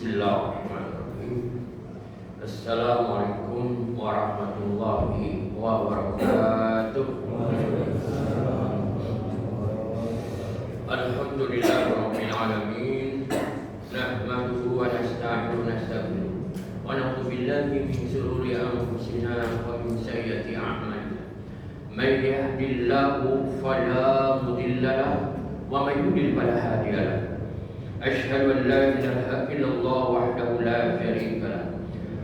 Bismillahirrahmanirrahim. Assalamualaikum warahmatullahi wabarakatuh. Alhamdulillahirabbil alamin. Nahmaduhu wa nasta'inuhu wa nastaghfiruh. Wa na'udzu billahi min shururi anfusina wa min sayyiati a'malina. May yahdihillahu fala mudilla lahu wa may yudlil fala hadiya lahu. أشهد أن لا إله إلا الله وحده لا شريك له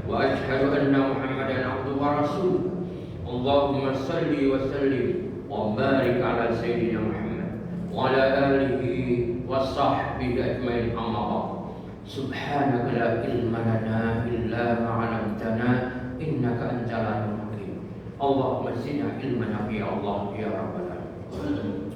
وأشهد أن محمدا عبده ورسوله اللهم صل وسلم وبارك على سيدنا محمد وعلى آله وصحبه أجمعين أما بعد سبحانك لا علم لنا إلا ما علمتنا إنك أنت العليم الحكيم اللهم زدنا علما يا الله يا رب العالمين.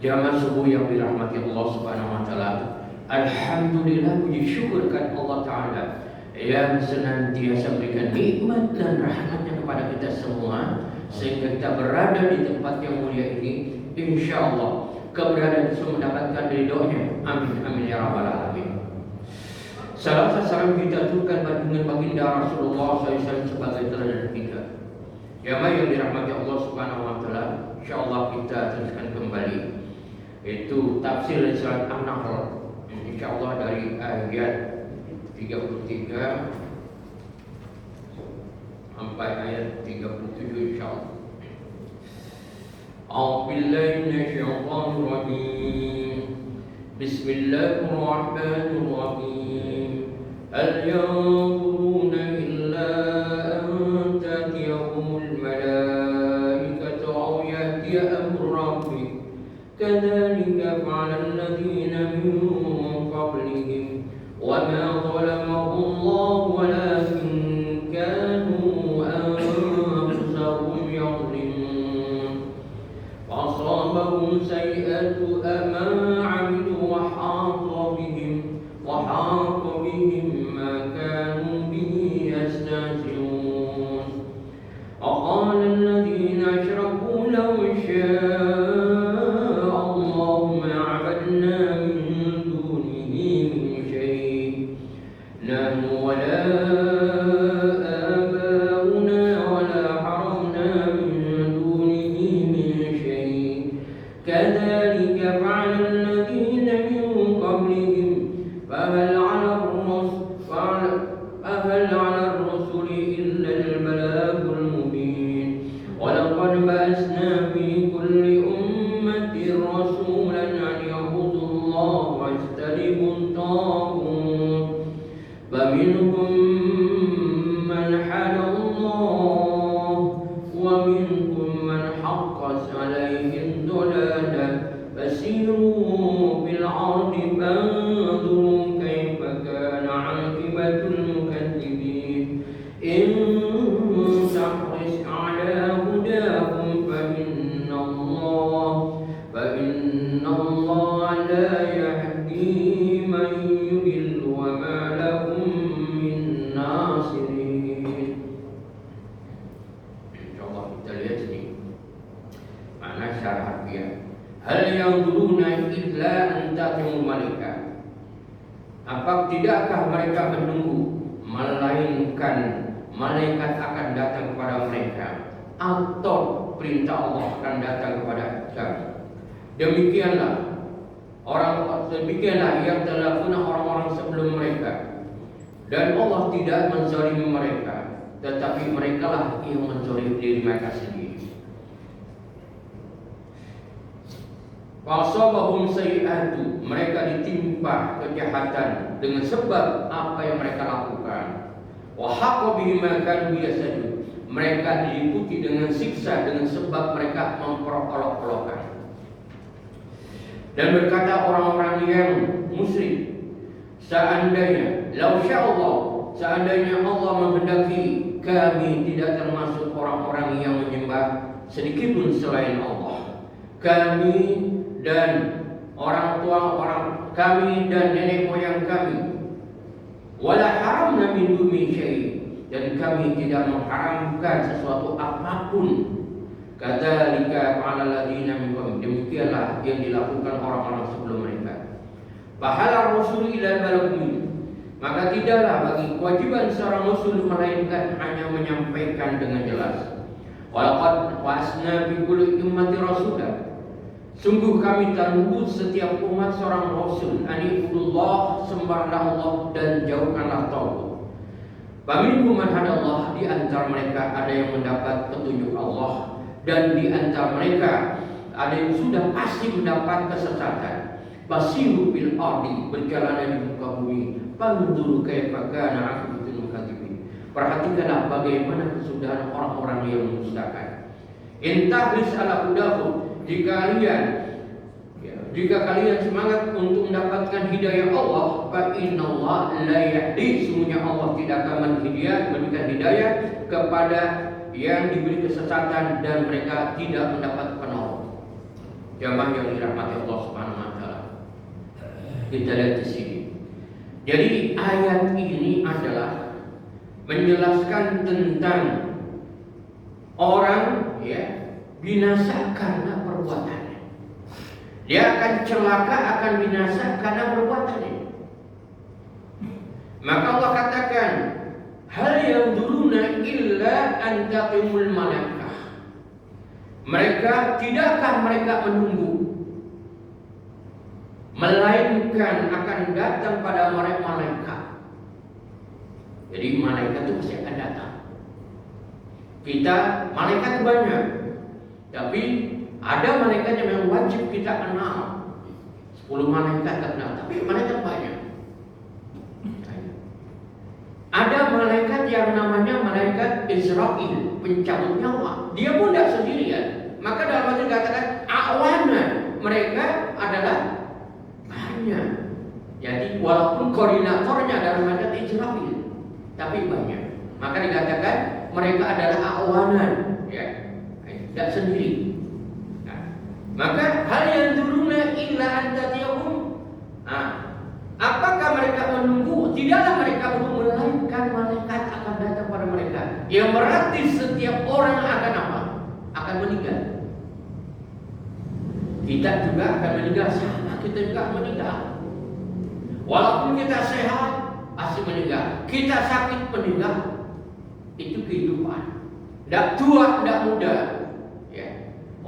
Jamaah subuh yang dirahmati Allah Subhanahu wa taala. Alhamdulillah, puji syukur kepada Allah Ta'ala yang senantiasa berikan nikmat dan rahmatnya kepada kita semua sehingga kita berada di tempat yang mulia ini. Insya Allah keberadaan itu mendapatkan ridhonya. Amin amin ya rabbal alamin. Salam salam kita aturkan dengan baginda Rasulullah SAW sebagai teladan kita. Jamaah yang dirahmati Allah Subhanahu wa taala, insya Allah kita teruskan kembali itu tafsir surat An-Nahl. InsyaAllah dari ayat 33 sampai ayat 37 insyaAllah. A'udzubillahi minasyaitonir rajim. Bismillahirrahmanirrahim. Hal yanzuruna illa an ta'tiyahumul malaikatu aw ya'tiya amru rabbik. Kadzalika fa'ala alladziina min قبلهم وما ظلمهم الله ولكن كانوا أنفسهم يظلمون فأصابهم سيئة ما عملوا وحاق بهم ما كانوا به يستهزئون وقال الذين أشركوا لو شاء الله ما عبدنا ولا آباؤنا ولا حرمنا من دونه من شيء كذلك فعل الذين من قبلهم فهل على الرسل إلا البلاغ المبين ولقد بعثنا في كل أمة رسولا أن يعبدوا الله واجتنبوا الطاغوت فمنهم من حَدَى الله ومنهم من حقت عليه الضلالة فسيروا في الأرض فانظروا كيف كان عاقبة المكذبين إن تحرص على هداهم فإن الله لا يهدي من يضل وما لهم من ناصرين. Insyaallah kita lihat sini makna syarah dia. Hal yanzuruna illa an ta'tiyahum malaikat. Apa tidakkah mereka menunggu melainkan malaikat akan datang kepada mereka atau perintah Allah akan datang kepada kami. Demikianlah yang telah punah orang-orang sebelum mereka. Dan Allah tidak menzalimi mereka, tetapi merekalah yang menzalimi diri mereka sendiri. Fasabahum sayyi'atu, mereka ditimpa kejahatan dengan sebab apa yang mereka lakukan. Wa haqqa bihim ma kanu yasjudun, mereka diliputi dengan siksa dengan sebab mereka memperolok-olokkan. Dan berkata orang-orang yang musyrik, seandainya seandainya Allah menghendaki, kami tidak termasuk orang-orang yang menyembah sedikit pun selain Allah. Kami dan orang kami dan nenek moyang kami. Wala haramna min duni syai', dan kami tidak mengharamkan sesuatu apapun. Kadzalika fa'ala alladziina min qablihim, demikianlah yang dilakukan orang-orang sebelum mereka. Bahala rasul ila balagum, Maka tidaklah bagi kewajiban seorang muslim melainkan hanya menyampaikan dengan jelas. Walaqad wasna bi kulli ummati rasulah. Sungguh kami tangguh setiap umat seorang rasul. Anibudullah, sembahlah Allah dan jauhkanlah tauhid. Faminhum man hadallah, di antara mereka ada yang mendapat petunjuk Allah, dan di antara mereka ada yang sudah pasti mendapat kesesatan. Basiru bil ardi, berjalan di muka bumi. Fanzuru kaifa kana aqibatul mukadzibin. Perhatikanlah bagaimana kesudahan orang-orang yang mendustakan. Intahris ala hudahu, jika kalian semangat untuk mendapatkan hidayah Allah, fa innallaha la yahdi, sesungguhnya Allah tidak akan memberikan hidayah kepada yang diberi kesesatan dan mereka tidak mendapat penolong. Jamaah yang dirahmati Allah Subhanahu wa taala. Kita lihat di sini. Jadi ayat ini adalah menjelaskan tentang orang binasa karena perbuatannya. Dia akan celaka, akan binasa karena perbuatannya. Maka Allah katakan, hal yanzuruna illa an taqimul malaikah. Tidakkah mereka menunggu, melainkan akan datang pada malaikat. Jadi malaikat itu pasti akan datang. Malaikat banyak, tapi ada malaikat yang memang wajib kita kenal. 10 malaikat kita kenal, tapi malaikat banyak. Ada malaikat yang namanya malaikat Israfil, pencabut nyawa. Dia pun tidak sendirian. Maka dalam hadis dikatakan awana, mereka adalah banyak. Jadi walaupun koordinatornya dalam malaikat Israfil, tapi banyak. Maka dikatakan mereka adalah awanan, tidak sendiri. Maka hal yang turunnya illa antatiyahum. Apakah mereka menunggu? Tidaklah mereka menunggu, melainkan malaikat akan datang pada mereka. Yang berarti setiap orang akan apa? Akan meninggal. Kita juga akan meninggal, sama kita juga meninggal. Walaupun kita sehat, pasti meninggal. Kita sakit, meninggal. Itu kehidupan. Tidak tua, tidak muda.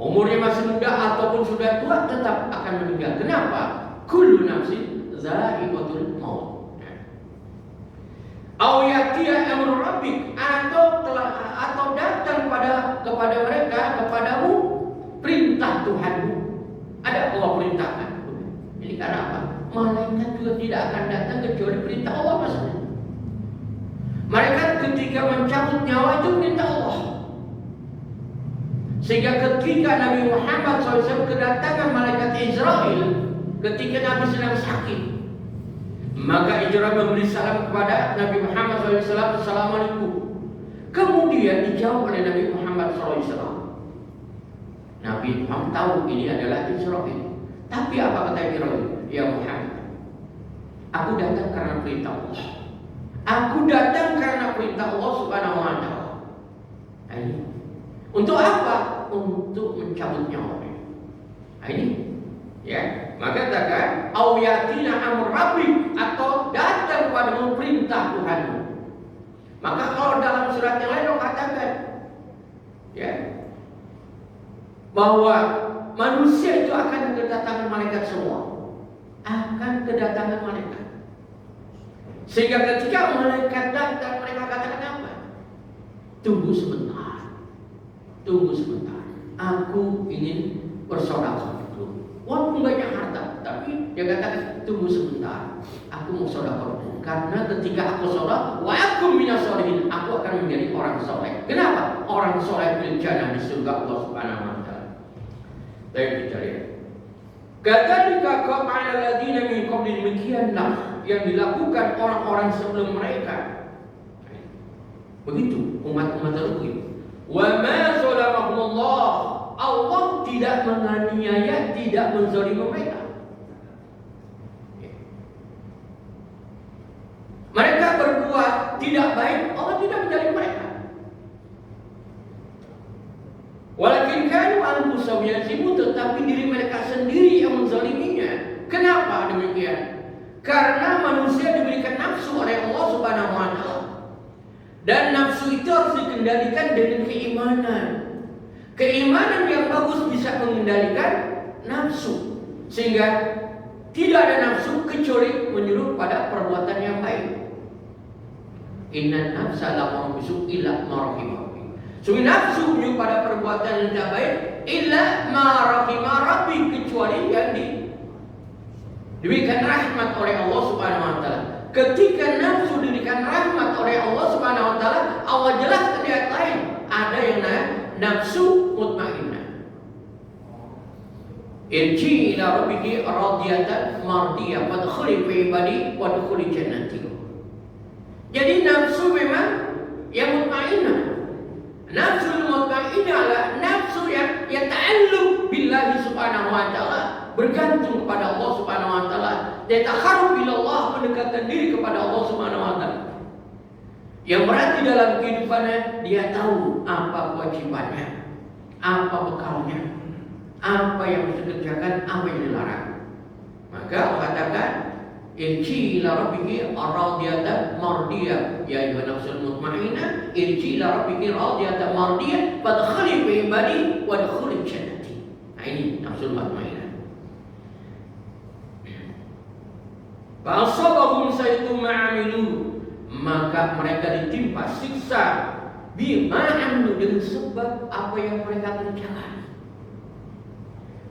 Umurnya masih muda ataupun sudah tua, tetap akan meninggal. Kenapa? Kullu nafsin za'iqatul maut. Aw yatiya amru rabbik, atau datang kepada mereka, kepadamu perintah Tuhanmu. Ada Allah perintahkan. Ini karena apa? Malaikat juga tidak akan datang kecuali perintah Allah maksudnya. Mereka ketika mencabut nyawa itu perintah Allah. Sehingga ketika Nabi Muhammad SAW kedatangan malaikat Israel, ketika Nabi sedang sakit, maka Israel memberi salam kepada Nabi Muhammad SAW, Assalamualaikum. Kemudian dijawab oleh Nabi Muhammad SAW. Nabi Muhammad tahu ini adalah Israel. Tapi apa kata Israel? Ya Muhammad, aku datang karena perintah Allah. Aku datang karena perintah Allah Subhanahu wa taala. Untuk apa? Untuk mencabut nyawa. Ini maka katakan au yatina amr rabbik, atau datang padamu perintah Tuhanmu. Maka kalau dalam surat yang lain katakan bahwa manusia itu akan kedatangan malaikat semua. Akan kedatangan malaikat. Sehingga ketika malaikat datang, mereka katakan apa? Tunggu sebentar. Tunggu sebentar. Aku ingin bersedekah dulu. Walaupun banyak harta, tapi dia katakan tunggu sebentar. Aku mau sedekah dulu. Karena ketika aku sedekah, wa aku minas sholihin, aku akan menjadi orang soleh. Kenapa? Orang soleh fil jannah, di surga Allah Subhanahu wa taala. Baik, kita lihat. Kadzalika qala alladziina min qablihim, demikianlah yang dilakukan orang-orang sebelum mereka. Begitu umat-umat terdahulu. Wa ma zalamahumullah, Allah tidak menganiaya, tidak menzalimi mereka. Mereka berbuat tidak baik, Allah tidak menzalimi mereka. Walakin kanu anfusahum yazlimun, tetapi diri mereka sendiri yang menzaliminya. Kenapa demikian? Karena manusia diberikan nafsu oleh harus dikendalikan dengan keimanan. Keimanan yang bagus bisa mengendalikan nafsu, sehingga tidak ada nafsu kecuali menyuruh pada perbuatan yang baik. Inna nafsa la bisu illa ma rahimah. Sungguh nafsu menyuruh pada perbuatan yang tidak baik illa ma rahimah rabbi, kecuali yang diberikan rahmat oleh Allah Subhanahu wa taala. Ketika nafsu diberikan rahmat oleh Allah Subhanahu wa taala, Allah jelaskan di ayat lain, ada yang nafsu mutmainnah. Irji ila rabbiki radiyatan mardiyah fadkhuli fi ibadi wadkhuli jannati. Jadi nafsu memang yang mutmainnah. Nafsu mutmainnah adalah nafsu yang ta'alluq billahi subhanahu wa ta'ala, bergantung kepada Allah subhanahu wa ta'ala, dia takharrub ilallah, mendekatkan diri kepada Allah subhanahu wa ta'ala. Yang berarti dalam kehidupannya dia tahu apa kewajibannya, apa bekalnya, apa yang harus dikerjakan, apa yang dilarang. Maka Allah katakan, irji ila rabbiki radiyatan mardiyah, ya ayyuhan nafsul mutmainnah, irji ila rabbiki radiyatan mardiyah fadkhuli fi ibadi wadkhuli jannati. Nah, ini nafsul mutmainnah. Fa asabahum sayyi'atu ma'amilu, maka mereka ditimpa siksa bima amilu, dengan sebab apa yang mereka kerjakan.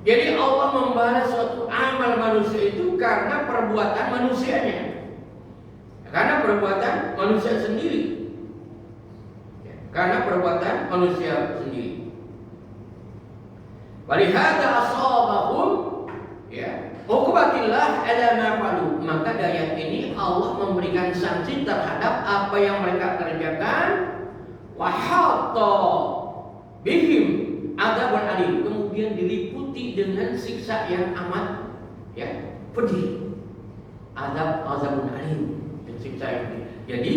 Jadi Allah membalas suatu amal manusia itu karena perbuatan manusianya, karena perbuatan manusia sendiri, karena perbuatan manusia sendiri. Walihada asabahum, ya, uqubatillah ala ma fa'alu. Maka dari ini Allah memberikan sanksi terhadap apa yang mereka kerjakan. Wa hatta bihim adzabun alim, kemudian diliputi dengan siksa yang amat, ya, pedih. Azabun alim, siksa yang pedih. Jadi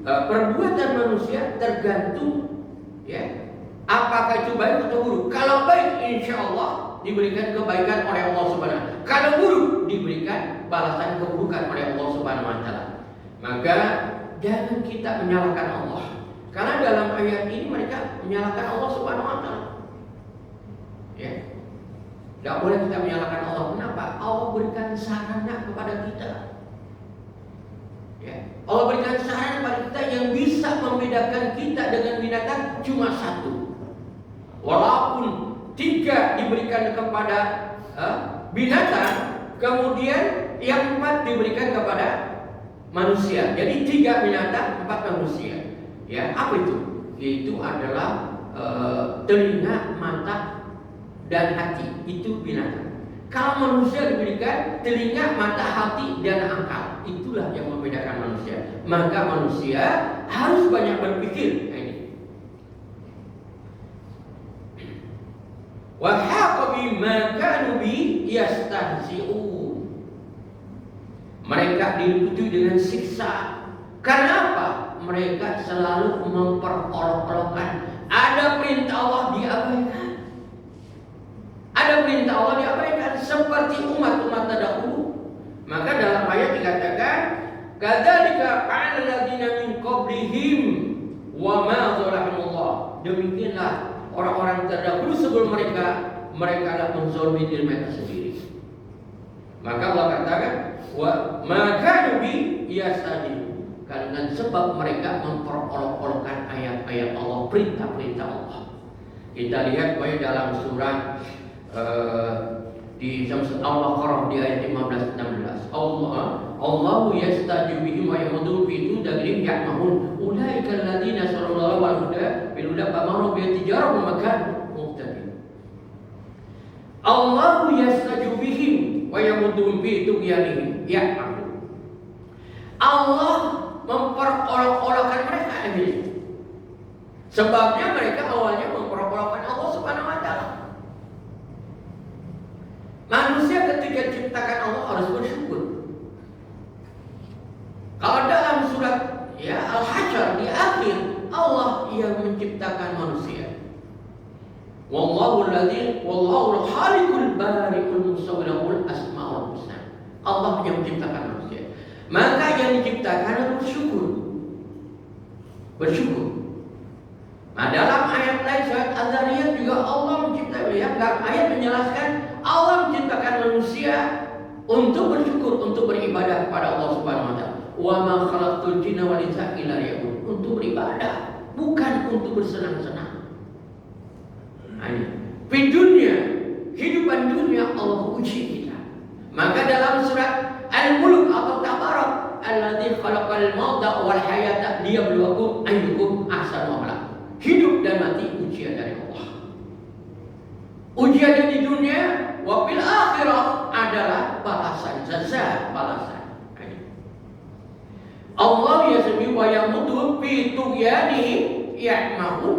perbuatan manusia tergantung, ya, apakah itu baik atau buruk. Kalau baik, insya Allah diberikan kebaikan oleh Allah Subhanahu. Kalau buruk, diberikan balasan keburukan oleh Allah Subhanahu wa taala. Maka jangan kita menyalahkan Allah, karena dalam ayat ini mereka menyalahkan Allah Subhanahu wa taala. Ya, tidak boleh kita menyalahkan Allah. Kenapa? Allah berikan sarana kepada kita. Ya, Allah berikan sarana kepada kita yang bisa membedakan kita dengan binatang cuma satu. Walaupun tiga diberikan kepada binatang, kemudian yang empat diberikan kepada manusia. Jadi tiga binatang, empat manusia. Ya, apa itu? Itu adalah telinga, mata, dan hati. Itu binatang. Kalau manusia diberikan telinga, mata, hati, dan akal, itulah yang membedakan manusia. Maka manusia harus banyak berpikir. Wa haqa bima kanu bi yastahzi'un. Mereka diliputi dengan siksa. Karena apa? Mereka selalu memperolok-olokkan. Ada perintah Allah diabaikan. Ada perintah Allah diabaikan, seperti umat-umat terdahulu. Maka dalam ayat dikatakan, kadzalika qala alladziina min qablihim wa ma zalamullah. Demikianlah orang-orang terdahulu sebelum mereka adalah menzalimi diri mereka sendiri. Maka Allah katakan, wa ma kanu bi yastahzi'un, karena sebab mereka memperolok-olokkan ayat-ayat Allah, perintah-perintah Allah. Kita lihat baik dalam surat di Al-Baqarah di ayat 15-16. Allahu yastahzi bihim wa yamuddu fi tudagrim ya'mahun ulaika alladziina sallallahu alaihi wa bil huda famaru bi tijarahum makan muhtadin. Allahu yastahzi bihim wa yamuddu fi tughyanihim ya'mahun. Allah memperolok-olokkan mereka ini. Sebabnya mereka awalnya memperolok-olokkan Allah Subhanahu wa taala. Manusia ketika diciptakan Allah harus bersyukur. Kalau dalam surat Al-Hasyr di akhir, Allah yang menciptakan manusia. Wallahu al-khaliqul bari'ul musawwirul asmaul husna. Allah yang menciptakan manusia. Maka yang diciptakan harus bersyukur. Bersyukur. Nah, dalam ayat lain surat Az-Zariyat juga Allah menciptakan, ya, dalam ayat menjelaskan Allah menciptakan manusia untuk bersyukur, untuk beribadah kepada Allah Subhanahu wa taala. Wa ma khalaqtul jinna wal insa illa liya'budun. Untuk beribadah, bukan untuk bersenang-senang. Nah, ini. Di dunia, kehidupan dunia Allah uji kita. Maka dalam surat Al-Mulk atau Tabarak, alladzi khalaqal mauta wal hayata liyabluwakum ayyukum ahsanu amala. Hidup dan mati ujian dari Allah. Ujian di dunia, wa fil akhirah adalah balasan, jaza, balasan. Allah yasmi wa yamutu fi tughyanihi ya'mahun.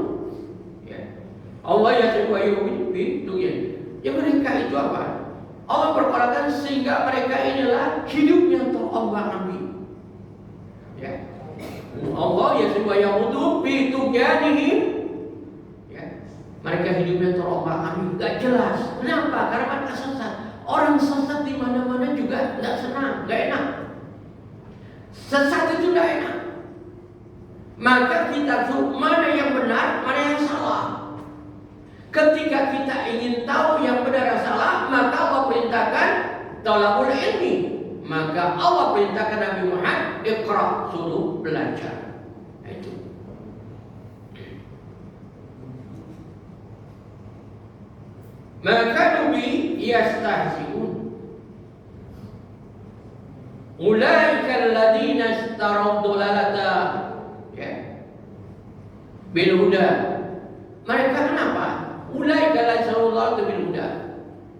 Ya. Allah yasmi wa yamutu fi tughyanihi. Ya, mereka itu apa? Allah berkatakan sehingga mereka inilah hidupnya terombang-ambing. Ya. Allah yasmi wa yamutu fi tughyanihi. Ya. Mereka hidupnya terombang-ambing, enggak jelas. Kenapa? Karena mereka sesat. Orang sesat di mana-mana juga enggak senang, enggak enak. Sesat itu tidak enak. Maka kita tahu mana yang benar, mana yang salah. Ketika kita ingin tahu yang benar dan salah, maka Allah perintahkan talabul ilmi. Maka Allah perintahkan Nabi Muhammad iqra, suruh belajar. Itu. Maka Nabi yastahzi'un. Ulaika alladziina ishtaraw dhalalata bil huda. Mereka kenapa? Ulaika alladziina ishtaraw bil huda.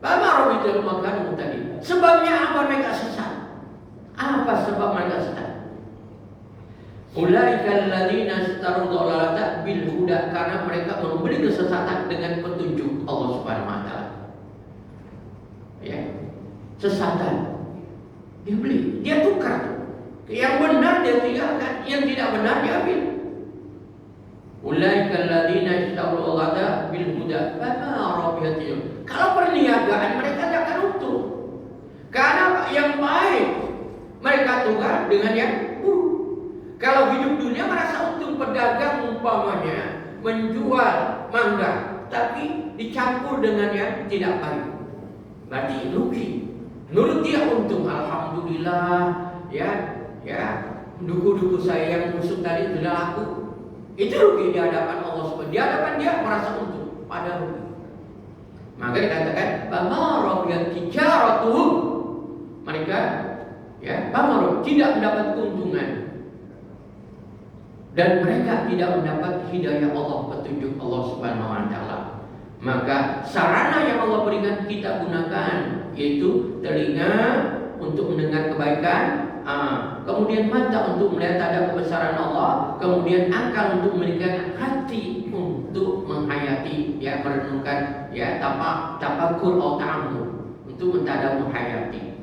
Bama rabitul makan tadi. Sebabnya apa mereka sesat? Apa sebab mereka sesat? Ulaika alladziina ishtaraw dhalalata bil huda, karena mereka membeli kesesatan dengan petunjuk Allah Subhanahu wa taala. Ya. Sesatan dia beli, dia tukar. Yang benar dia tinggalkan, yang tidak benar dia ambil. Ulaika alladziina ishtaraw al-ghada bil huda fama rabihatihim. Kalau perniagaan mereka tidak akan untung. Karena yang baik mereka tukar dengan yang buruk. Kalau hidup dunia merasa untung, pedagang umpamanya menjual mangga tapi dicampur dengan yang tidak baik, berarti rugi. Menurut dia untung, alhamdulillah, ya, duku-duku saya yang busuk tadi sudah laku. Itu rugi di hadapan Allah Subhanahu. Di hadapan dia merasa untung, padahal rugi. Maka dikatakan, bama rabiyat tijaratuhum. Mereka, ya, bama tidak mendapat keuntungan. Dan mereka tidak mendapat hidayah Allah, petunjuk Allah Subhanahu wa taala. Maka sarana yang Allah berikan kita gunakan, yaitu telinga untuk mendengar kebaikan, kemudian mata untuk melihat tanda kebesaran Allah, kemudian akal untuk memberikan hati untuk menghayati, ya, merenungkan, ya, tafakur atau ta'ammul, untuk mentadabbur hayati.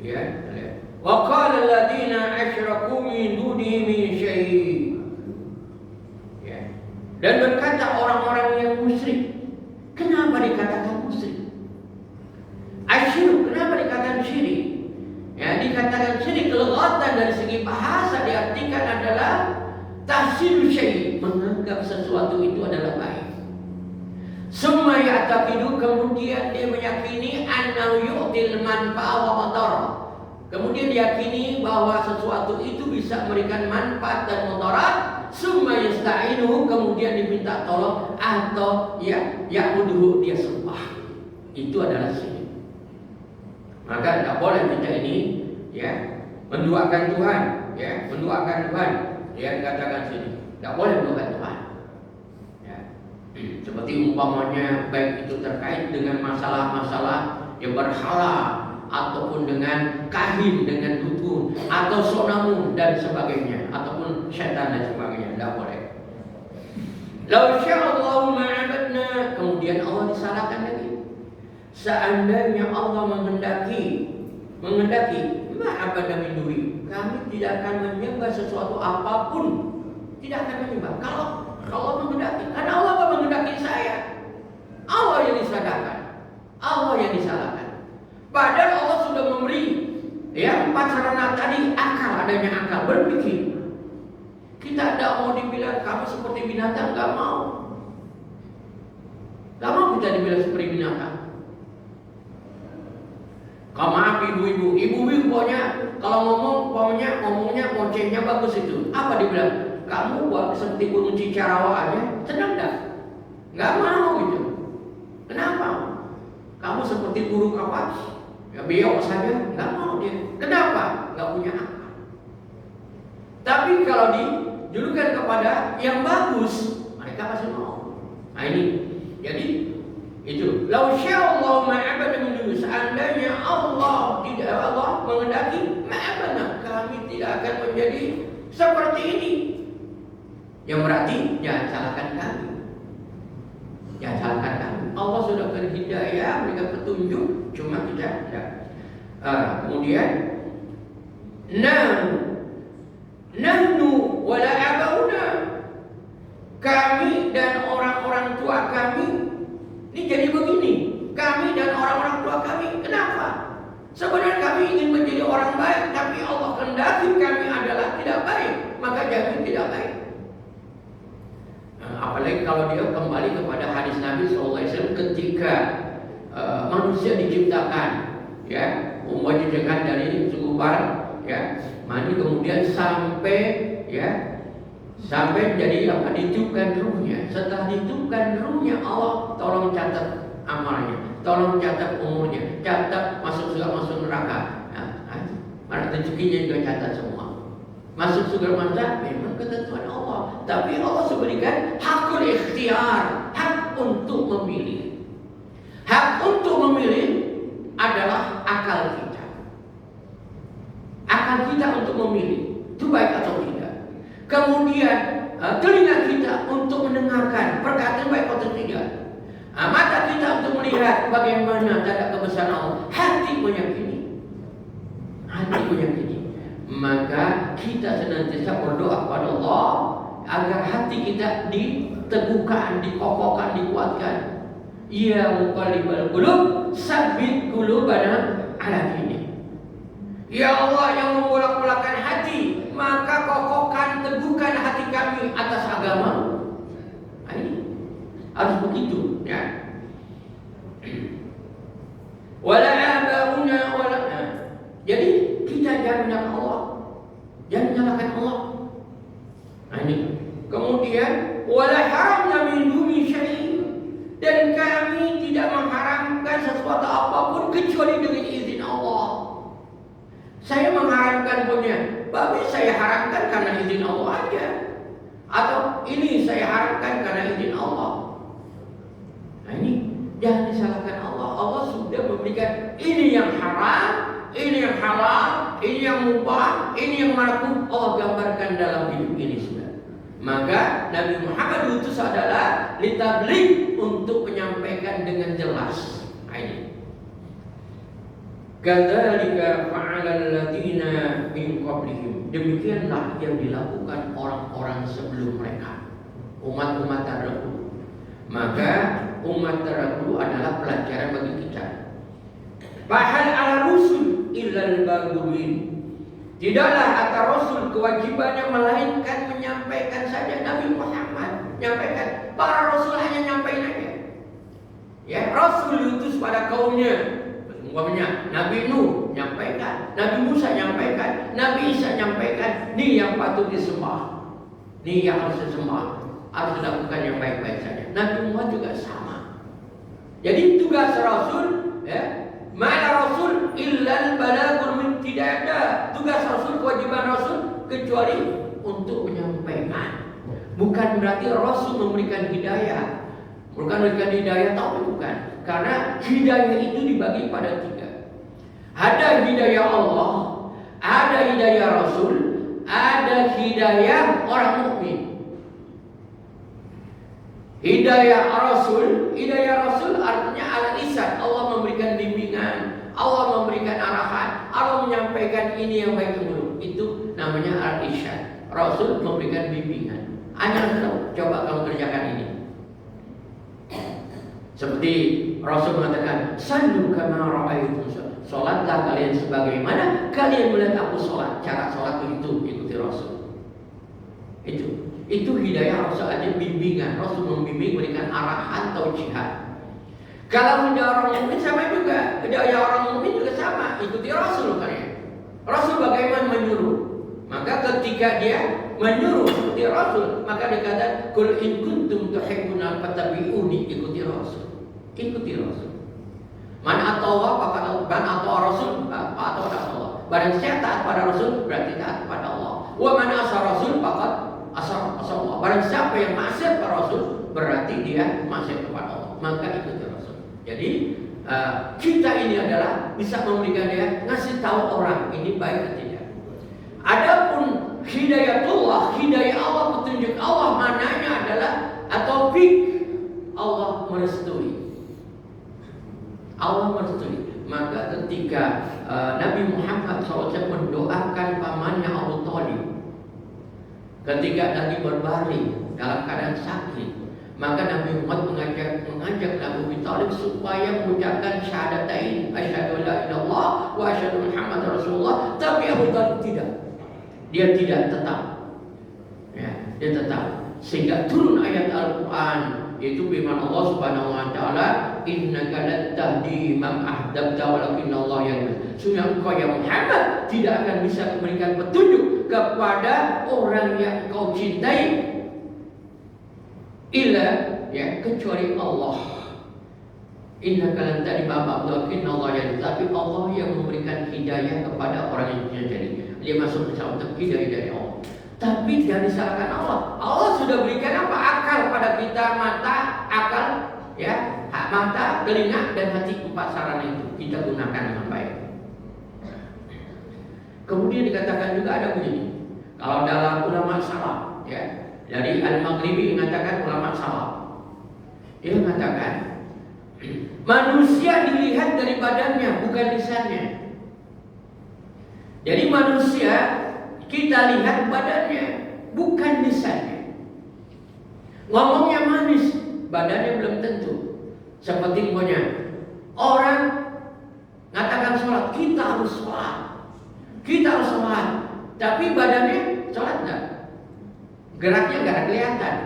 Ya, wa qala alladziina asyraku min dunihi min syai'. Dan berkata orang-orang yang musyrik. Kenapa dikatakan musyrik? Asyirk, kenapa dikatakan syirik? Ya, dikatakan syirik lughatan dari segi bahasa diartikan adalah tahsin syai', menganggap sesuatu itu adalah baik. Summa ya'taqidu, kemudian dia meyakini annahu yu'til manfa'a wa madharah. Kemudian diyakini bahwa sesuatu itu bisa memberikan manfaat dan mudarat. Summa yasta'inu, kemudian diminta tolong atau ya'buduhu, dia sembah. Itu adalah syirik. Maka tidak boleh kita ini, ya, menduakan Tuhan, ya, menduakan Tuhan, ya, dikatakan sini. Tidak boleh menduakan Tuhan. Ya. Seperti umpamanya baik itu terkait dengan masalah-masalah yang berhala, ataupun dengan kahin, dengan dukun, atau sonamun dan sebagainya, ataupun syaitan dan sebagainya, tidak boleh. Lau sya'allahu ma'abadna, kemudian Allah disalahkan lagi. Seandainya Allah menghendaki ma'abadna min duni, kami tidak akan menyembah sesuatu apapun, tidak akan menyembah. Kalau Allah menghendaki, karena Allah menghendaki saya, Allah yang disalahkan, Allah yang disalahkan. Padahal Allah sudah memberi, ya, 4 sarana tadi, akal, adanya akal. dibilang seperti binatang. Kalau maaf ibu-ibu pokoknya kalau ngomongnya ngocehnya bagus itu. Apa dibilang? Kamu buat seperti burung cicarawa aja, senang enggak? Enggak mau gitu. Kenapa? Kamu seperti burung apa? Ya biok saja, enggak mau dia. Kenapa? Enggak punya akal. Tapi kalau dijulukan kepada yang bagus, mereka pasti mau. Nah ini, jadi itu. Lau sya'allahu ma'abada min duni, seandainya Allah mengendaki ma'abana, kami tidak akan menjadi seperti ini. Yang berarti jangan salahkan kami. Jangan salahkan kami. Allah sudah beri hidayah, memberikan petunjuk, cuma kita tidak. Kemudian nahnu wala abauna, kami dan orang-orang tua kami ini jadi begini. Kami dan orang-orang tua kami, kenapa? Sebenarnya kami ingin menjadi orang baik, tapi Allah kehendaki kami adalah tidak baik, maka jadi tidak baik. Apalagi kalau dia kembali kepada hadis Nabi SAW ketika manusia diciptakan, ya, diciptakan dari suku barat, ya, mandi kemudian sampai jadi apa? Ditiupkan ruhnya. Setelah ditiupkan ruhnya, Allah tolong catat amalnya, tolong catat umurnya, catat masuk surga masuk neraka. Mana rezekinya juga catat semua. Masuk surga mana? Memang ketentuan Allah. Tapi Allah berikan hakul ikhtiar, hak untuk memilih. Hak untuk memilih adalah akal kita. Akal kita untuk memilih itu baik atau tidak. Kemudian telinga kita untuk mendengarkan perkataan baik atau tidak. Mata kita untuk melihat bagaimana tanda kebesaran Allah. Hati meyakini. Maka kita senantiasa berdoa kepada Allah agar hati kita diteguhkan, dikokohkan, dikuatkan. Ya muqallibal qulub, tsabbit qulubana ala dinik. Ya Allah yang membolak-balakan hati, maka kokohkan, teguhkan hati kami atas agama. Ini harus begitu, ya. Wala abauna wala. Jadi kita jangan menyalahkan Allah, jangan menyalahkan Allah. Nah ini. Kemudian wala haramna min duni syai', dan kami tidak mengharamkan sesuatu apapun kecuali dengan izin Allah. Saya mengharamkan punya babi, saya haramkan karena izin Allah aja. Atau ini saya haramkan karena izin Allah. Nah ini jangan disalahkan Allah. Allah sudah memberikan ini yang haram, ini yang halal, ini yang mubah, ini yang makruh. Allah gambarkan dalam hidup ini sudah. Maka Nabi Muhammad diutus adalah litabligh, untuk menyampaikan dengan jelas. Ini. Kadzalika fa'alal ladzina min qablihim. Demikianlah yang dilakukan orang-orang sebelum mereka, umat-umat terdahulu. Maka umat terdahulu adalah pelajaran bagi kita. Fahal ala rusul illal baghuin. Tidaklah atas rasul kewajibannya melainkan menyampaikan saja. Nabi Muhammad menyampaikan. Para rasul hanya nyampaikan aja. Ya, rasul diutus pada kaumnya. Umpamanya Nabi Nuh nyampaikan, Nabi Musa nyampaikan, Nabi Isa nyampaikan, ini yang patut disembah, ini yang harus disembah, harus dilakukan yang baik-baik saja. Nabi Muhammad juga sama. Jadi tugas Rasul, ya, mana Rasul illal balagul min, tidak ada tugas Rasul, kewajiban Rasul kecuali untuk menyampaikan. Bukan berarti Rasul memberikan hidayah. Bukan memberikan hidayah, tapi bukan. Karena hidayah itu dibagi pada 3. Ada hidayah Allah, ada hidayah Rasul, ada hidayah orang mukmin. Hidayah Rasul artinya al-irsyad. Allah memberikan bimbingan, Allah memberikan arahan, Allah menyampaikan ini yang baik yang buruk. Itu namanya al-irsyad. Rasul memberikan bimbingan. Hanya coba kamu kerjakan ini. Seperti Rasul mengatakan, "Sallu kama ra'aitum." Salatlah kalian sebagaimana kalian melihat aku salat. Cara salat itu ikuti Rasul. Itu hidayah Rasul, aja bimbingan. Rasul membimbing, memberikan arahan atau jihad. Kalau hidayah orang mukmin sama juga, hidayah orang mukmin juga sama, ikuti Rasul kan ya. Rasul bagaimana menyuruh? Maka ketika dia menyuruh seperti Rasul, maka dia kata, "Qul in kuntum tuhibbuna fattabi'uni," ikuti Rasul. Ikuti Rasul. Man atawa atau Rasul atau Allah. Barang siapa taat pada Rasul berarti taat pada Allah. Wa man asa Rasul faqad asa Allah. Barang siapa yang maksiat pada Rasul berarti dia maksiat kepada Allah. Maka ikuti Rasul. Jadi kita ini adalah bisa memberikan dia ngasih tahu orang ini baik atau tidak. Adapun hidayatullah, hidayah Allah, petunjuk Allah mananya adalah atau Allah merestui. Allah merestui. Maka ketika Nabi Muhammad SAW mendoakan pamannya Abu Thalib, ketika Nabi berbaring dalam keadaan sakit, maka Nabi Muhammad mengajak Abu Thalib supaya mengucapkan syahadatain, asyhadu la ilaha illallah wa asyhadu Muhammadar Rasulullah. Tapi Abu Thalib tidak. Dia tidak tetap. Ya, dia tetap. Sehingga turun ayat Al-Qur'an, yaitu firman Allah Subhanahu wa taala, "Innaka lan tahdi man ahbabta walakinnallaha yahdi." Sungguh engkau ya Muhammad tidak akan bisa memberikan petunjuk kepada orang yang kau cintai illa ya kecuali Allah. Innaka lan tahdi man ahbabta walakinnallaha yahdi. Tapi Allah yang memberikan hidayah kepada orang yang punya jadi. Dia masuk bersama hidayah dari Allah. Tapi jangan disalahkan Allah. Allah sudah berikan apa? Akal pada kita, mata, akal, ya, mata, telinga, dan hati. 4 sarana itu kita gunakan dengan baik. Kemudian dikatakan juga ada begini. Kalau dalam ulama salaf, ya, dari Al-Maghribi mengatakan ulama salaf, dia mengatakan manusia dilihat dari badannya, bukan lisannya. Jadi manusia kita lihat badannya, bukan lisannya. Ngomongnya manis, badannya belum tentu. Seperti punya orang ngatakan sholat, kita harus sholat, kita harus sholat, tapi badannya sholat enggak, geraknya enggak ada kelihatan.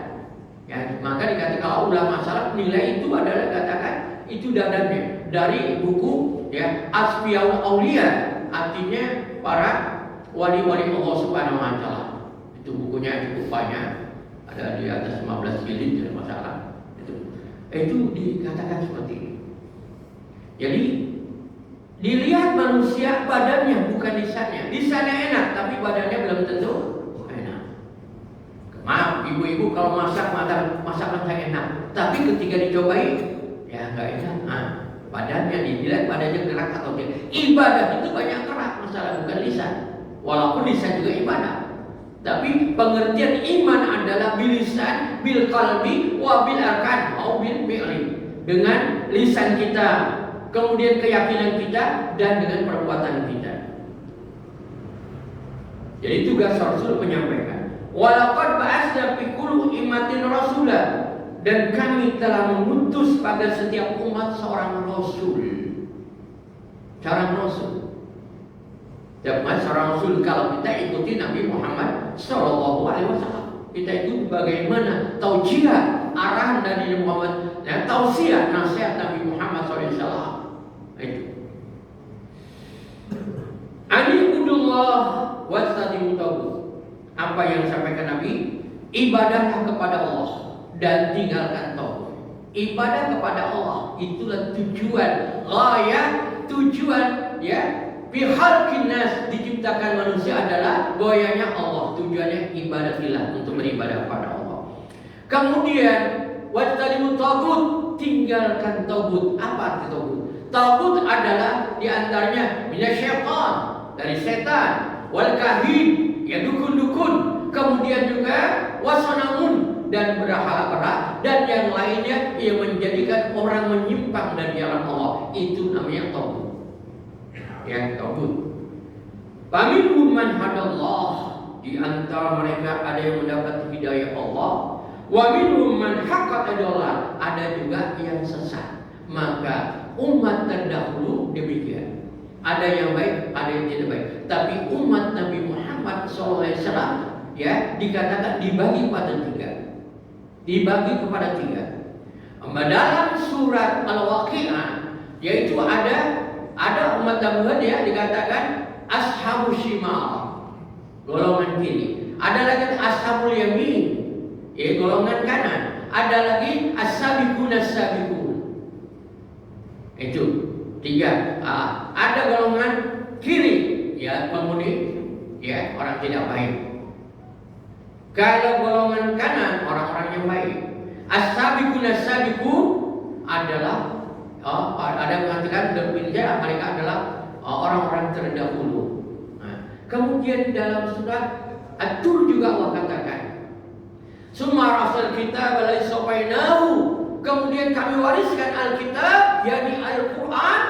Ya, maka dikatakan kalau ulama salaf nilai itu adalah katakan itu dadanya dari buku ya Asfiyaul Auliya, artinya para wali-wali Allah Subhanahu wa taala. Itu bukunya cukup banyak, ada di atas 15 jilid, tidak masalah. Itu dikatakan seperti ini. Jadi dilihat manusia badannya, bukan lisannya. Lisannya enak, tapi badannya belum tentu enak. Maaf, ibu-ibu kalau masakan saya enak, tapi ketika dicobain ya nggak enak. Badannya dilihat, badannya gerak atau tidak. Ibadah itu banyak gerak, masalah bukan lisan. Walaupun lisan juga ibadah, tapi pengertian iman adalah bilisan, bil qalbi, wa bil arkan, au bil fi'li. Dengan lisan kita, kemudian keyakinan kita, dan dengan perbuatan kita. Jadi tugas Rasul menyampaikan, walaqad ba'atsna fi kulli ummatin rasulah, dan kami telah mengutus pada setiap umat seorang Rasul. Seorang Rasul. Jangan seorang Rasul kalau kita ikuti Nabi Muhammad SAW. Kita itu bagaimana taujiah arahan dari Nabi Muhammad, dan tausiah nasihat Nabi Muhammad SAW. Itu. Anibudullah wastadimu tagut. Apa yang disampaikan Nabi? Ibadahlah kepada Allah dan tinggalkan tauhid. Ibadah kepada Allah itulah tujuan, ghayah, tujuan ya. Fi khalqin nas, diciptakan manusia adalah goyanya Allah, tujuannya ibadatillah, untuk beribadah kepada Allah. Kemudian wastadimu tagut, tinggalkan tagut. Apa arti tagut? Tagut adalah diantaranya minasyaitan, dari setan, wal kahin, ya dukun-dukun, kemudian juga wasanamun, dan berhala-berhala, dan yang lainnya yang menjadikan orang menyimpang dari jalan Allah. Itu namanya tagut. Ya, tagut. Faminhum man hadallah, di antara mereka ada yang mendapat hidayah Allah. Wa minhum man haqqat adallah, ada juga yang sesat. Maka umat terdahulu demikian. Ada yang baik, ada yang tidak baik. Tapi umat Nabi Muhammad SAW ya dikatakan dibagi pada 3. Dibagi kepada 3. Dalam surat Al-Waqi'ah, yaitu ada umat Nabi Hud ya, dikatakan ashabul shimal, golongan kiri. Ada lagi ashabul yamin, ya golongan kanan. Ada lagi as-sabiqun as-sabiqun. Itu 3. Ada golongan kiri, ya penghuni, ya orang tidak baik. Kalau golongan kanan, orang-orang yang baik. As-sabiqun as-sabiqun adalah ada yang mengatakan mereka adalah orang-orang terdahulu. Kemudian dalam surat At-Tur juga Allah katakan, "Summa rasul kitab alai safainahu." Kemudian kami wariskan Alkitab, yakni Al-Quran,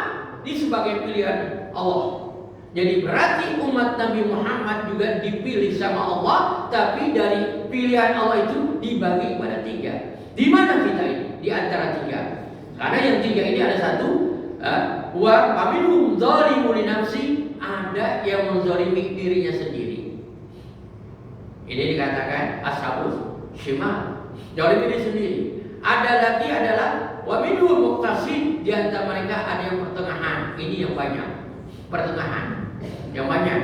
ini sebagai pilihan Allah. Jadi berarti umat Nabi Muhammad juga dipilih sama Allah, tapi dari pilihan Allah itu dibagi pada 3. Di mana kita ini? Di antara 3. Karena yang 3 ini ada satu, wa minhum zalimun li nafsi, ada yang menzalimi dirinya sendiri. Ini dikatakan ashabul shimal, zalim diri sendiri. Ada lagi adalah wa minhum muqtasid, di antara mereka ada yang pertengahan. Ini yang banyak, pertengahan, yang banyak.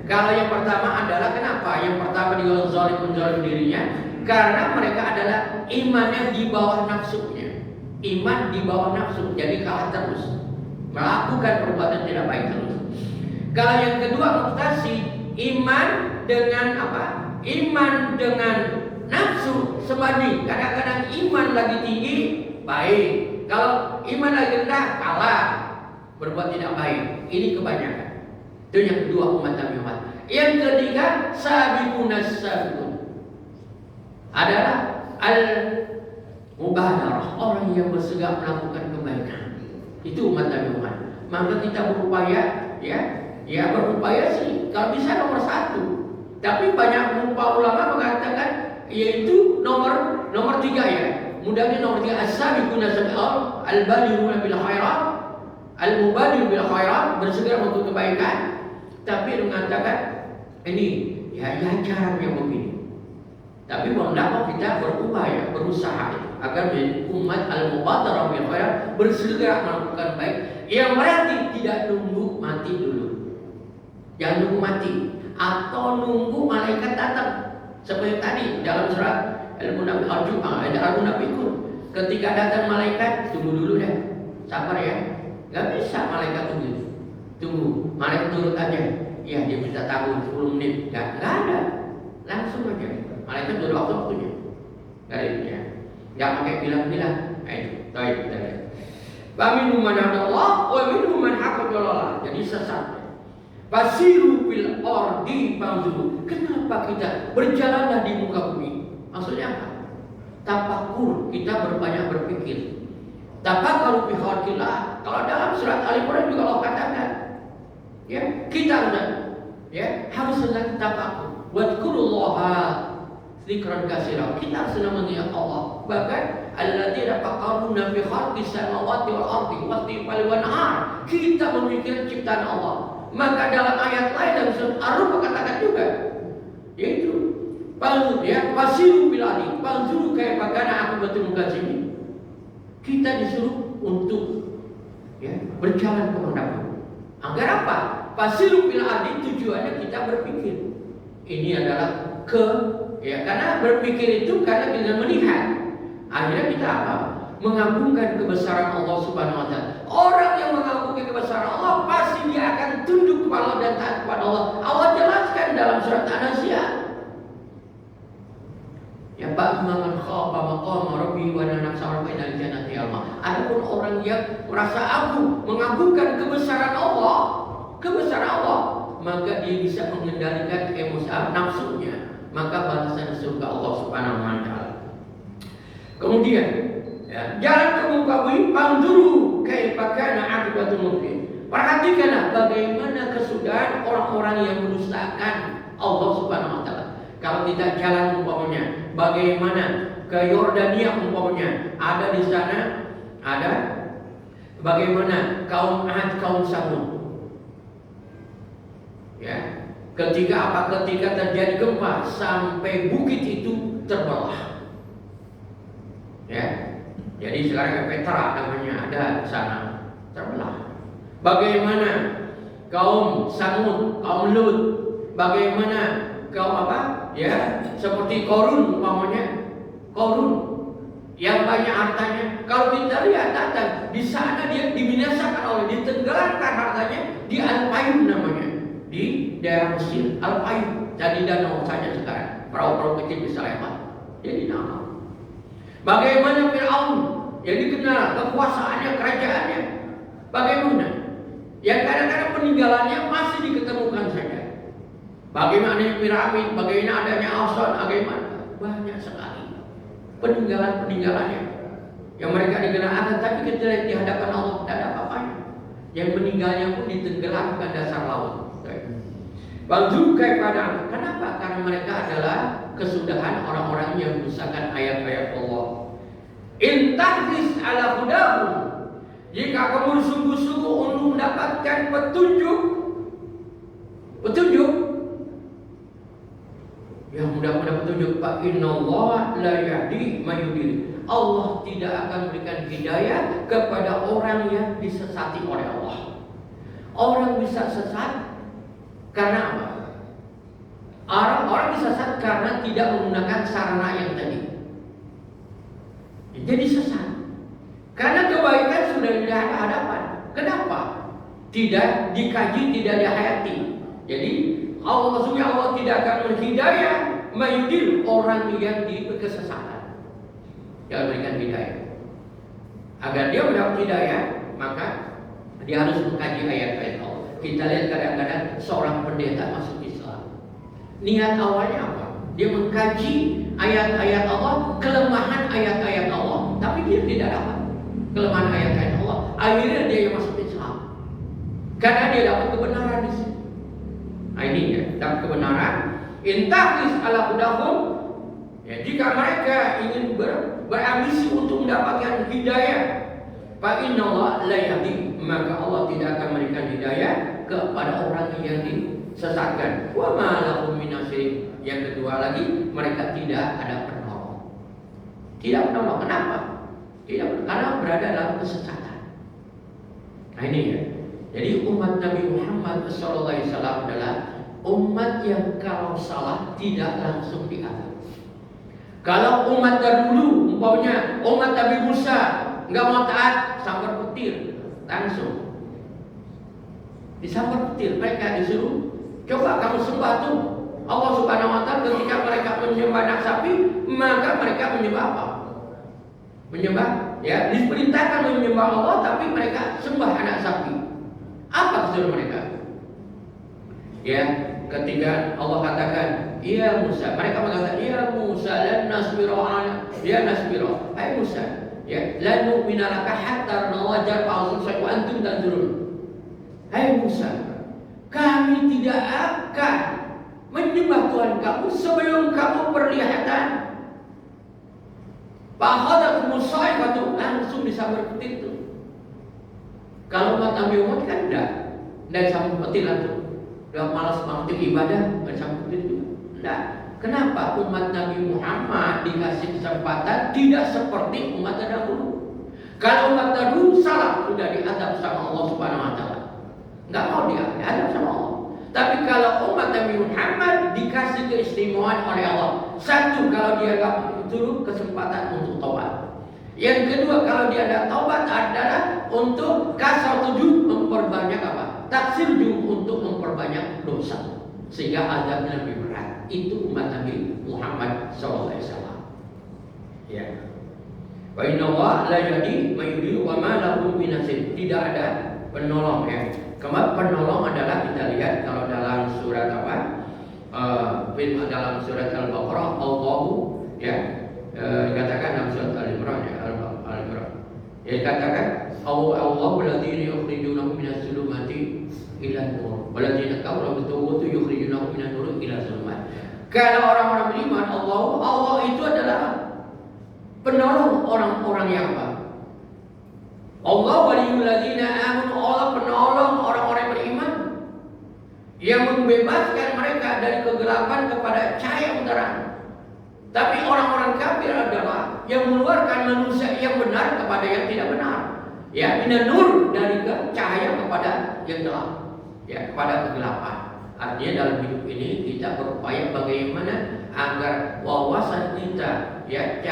Kalau yang pertama adalah kenapa? Yang pertama digolong zalim menzalim dirinya, karena mereka adalah imannya di bawah nafsunya. Iman di bawah nafsu, jadi kalah terus, melakukan perbuatan tidak baik terus. Kalau yang kedua muqtasid, iman dengan apa? Iman dengan nafsu sebanding. Kadang-kadang iman lagi tinggi baik, kalau iman lagi rendah kalah, berbuat tidak baik. Ini kebanyakan. Itu yang kedua umat Nabi Muhammad. Yang ketiga sabiqun as-sabiqun adalah mubadarah, orang yang bersegera melakukan kebaikan. Itu umat Nabi Muhammad. Maka kita berupaya, ya berupaya sih kalau bisa nomor 1. Tapi banyak ulama mengatakan yaitu nomor 3 ya. Mudahnya nomor 3 as-sabiqun as-sabiqun al-badiruna bil khairat, al-mubadir bil khairat, bersegera untuk kebaikan. Tapi mengatakan ini ya cara yang begini. Tapi mau kita berupaya, berusaha agar menjadi umat al-mubadarah bil khairat, bersegera melakukan baik. Yang berarti tidak nunggu mati dulu. Jangan nunggu mati atau nunggu malaikat datang. Seperti tadi dalam surat Al-Munafiqun, ketika datang malaikat, tunggu dulu deh, sabar ya. Gak bisa malaikat tunggu, malaikat turut aja. Ya dia minta tanggung 10 menit, gak ada, langsung aja. Malaikat sudah waktunya. Garisnya. Enggak pakai bilang-bilang. Baik, kita lihat. Wa minhum man hadallah wa minhum man haqqat dalalah. Jadi sesat. Fasiru fil ardi fanzuru. Kenapa kita berjalanlah di muka bumi? Maksudnya apa? Tafakur, kita berbanyak berpikir. Tafakkaru fi khalqillah. Kalau dalam surat Al-Imran juga Allah katakan, ya, kita harus senang tafakur. Wadkurullaha dzikran katsiran. Kita harus senang mengingat Allah. Bahkan alladzina faqaruna fi khalqis samawati wal ardi wastifal wan nahar. Kita memikirkan ciptaan Allah. Maka dalam ayat lain dalam surat Ar-Rum katakan juga, yaitu fasiru bil ardi fanzuru kaifa kana aqibatul mukazzibin. Kita disuruh untuk berjalan ke mana-mana. Agar apa? Fasiru bil ardi, tujuannya kita berpikir. Ini adalah karena berpikir itu karena kita melihat. Akhirnya kita apa? Mengagungkan kebesaran Allah Subhanahu wa taala. Orang yang mengagungkan kebesaran Allah pasti dia akan tunduk kepada Allah dan taat kepada Allah. Allah jelaskan dalam surat An-Nazi'at. Ya ba'man khafa maqama rabbi wa nahana nafsa al jannati alma. Adapun orang yang merasa agung, mengagungkan kebesaran Allah, maka dia bisa mengendalikan emosi nafsunya. Maka balasan surga Allah Subhanahu wa taala. Kemudian jalan ke muka bumi, panzuru kaifa kana aqibatul mukmin. Perhatikanlah bagaimana kesudahan orang-orang yang mendustakan Allah Subhanahu wa taala. Kalau kita jalan umpamanya, bagaimana ke Yordania umpamanya, ada di sana bagaimana kaum Ad, kaum Samud. Ya, ketika terjadi gempa sampai bukit itu terbelah. Ya. Jadi sekarang Petra namanya ada di sana, terbelah. Bagaimana kaum Samud, kaum Lut, bagaimana kaum apa? Ya, seperti Korun umpamanya, Korun yang banyak hartanya. Kalau kita lihat datang di sana dia dibinasakan oleh ditenggelamkan hartanya di Al-Fayum namanya, di daerah Mesir. Al-Fayum jadi danau saja sekarang. Perahu-perahu kecil bisa lewat. Jadi danau. Bagaimana Fir'aun yang dikenal kekuasaannya, kerajaannya, bagaimana? Yang kadang-kadang peninggalannya masih diketemukan saja. Bagaimana piramid, bagaimana adanya Auson, bagaimana? Banyak sekali peninggalan-peninggalannya yang mereka dikenal, tapi kita lihat di hadapan Allah tidak ada apa-apanya. Yang meninggalnya pun ditenggelamkan dasar laut. Bantukai pada kenapa? Karena mereka adalah kesudahan orang-orang yang merusakan ayat-ayat Allah. Intahris ala hudahum, jika kamu sungguh-sungguh untuk mendapatkan petunjuk yang mudah-mudahan petunjuk, Pak Innallaha la yahdi may yudhil. Allah tidak akan memberikan hidayah kepada orang yang disesati oleh Allah. Orang bisa sesat karena apa? Orang disesat karena tidak menggunakan sarana yang tadi. Jadi sesat. Karena kebaikan sudah di hadapan. Kenapa? Tidak dikaji, tidak dihayati. Jadi Allah tidak akan menghidayah mayudil orang yang di kesesatan. Dia berikan hidayah. Agar dia mendapat hidayah, maka dia harus mengkaji ayat-ayat Allah. Kita lihat kadang-kadang seorang pendeta masuk Islam. Niat awalnya apa? Dia mengkaji ayat-ayat Allah, kelemahan ayat-ayat Allah, tapi dia tidak dapat kelemahan ayat-ayat Allah. Akhirnya dia yang masuk Islam. Karena dia dapat kebenaran di sini. Nah ini ya, dapat kebenaran. Intahris ala hudahum. Ya, jika mereka ingin berambisi untuk mendapatkan hidayah, fa innallaha la yahdi, maka Allah tidak akan memberikan hidayah kepada orang yang disesatkan. Wa ma lahum min nasir. Yang kedua lagi, mereka tidak ada penolong. Tidak penolong. Kenapa? Tidak, karena berada dalam kesesatan. Nah ini ya. Jadi umat Nabi Muhammad SAW adalah umat yang kalau salah tidak langsung diazab. Kalau umat terdahulu, umpamanya umat Nabi Musa nggak mau taat, sambar petir langsung. Disambar petir, mereka disuruh coba kamu sembah tuh Allah Subhanahu Wa Taala. Ketika mereka menyembah anak sapi, maka mereka menyembah apa? Menyembah, ya, diperintahkan menyembah Allah, tapi mereka sembah anak sapi. Apa kesuruh mereka? Ya, ketika Allah katakan, "Ya Musa," mereka mengatakan, "Ya Musa, lan nasbira ala, ya nasbira." Hai Musa, ya, "Lan nu'mina laka hatta nawajar fa'al wa antum tanzurun." Hai Musa, kami tidak akan menyembah Tuhan kamu sebelum kamu perlihatan. Fahadakum sa'iqatu, langsung disambar petir itu. Kalau umat Nabi Muhammad kan enggak disambar petir langsung. Udah malas banget ibadah, enggak sambar petir juga. Enggak. Kenapa umat Nabi Muhammad dikasih kesempatan tidak seperti umat terdahulu? Kalau umat terdahulu salah, sudah diadab sama Allah Subhanahu Wa Taala. Enggak mau dia diadab sama Allah. Tapi kalau umat Nabi Muhammad dikasih keistimewaan oleh Allah. Satu, kalau dia enggak turun kesempatan untuk taubat. Yang kedua, kalau dia ada taubat adalah untuk kasar tujuh, memperbanyak apa? Taksir untuk memperbanyak dosa, sehingga azabnya lebih berat. Itu umat Nabi Muhammad SAW. Ya. Wa innallaha la yahdi may yudhil wa ma lahu min nasir. Tidak ada penolong ya. Kemudian penolong adalah kita lihat kalau dalam surat apa? Dalam surat Al-Baqarah, Allahu ya dikatakan dalam surat Al-Imran ya, Al-Imran. Ya dikatakan Allahu alladzi yukhrijunakum minas zulumati ila nur. Walladzina kafaru bitughati yukhrijunakum minan nur ila zulumat. Kalau orang-orang beriman, Allah itu adalah penolong orang-orang yang apa? Allah waliyul ladzina amanu, Allah penolong orang-orang beriman yang membebaskan mereka dari kegelapan kepada cahaya yang terang. Tapi orang-orang kafir adalah yang mengeluarkan manusia yang benar kepada yang tidak benar. Ya, minan nur dari cahaya kepada yang gelap. Ya, kepada kegelapan. Artinya dalam hidup ini kita berupaya bagaimana agar wawasan kita, ya,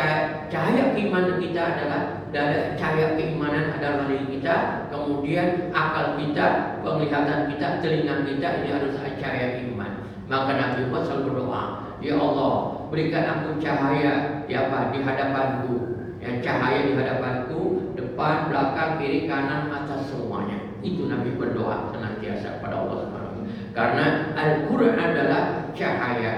cahaya keimanan kita adalah dari cahaya keimanan adalah diri kita, kemudian akal kita, penglihatan kita, telinga kita ini adalah cahaya iman. Maka Nabi Muhammad selalu berdoa, ya Allah, berikan aku cahaya di hadapanku, ya, cahaya di hadapanku, depan, belakang, kiri, kanan, atas semuanya. Itu Nabi berdoa senantiasa pada Allah Subhanahu. Karena Al-Quran adalah cahaya.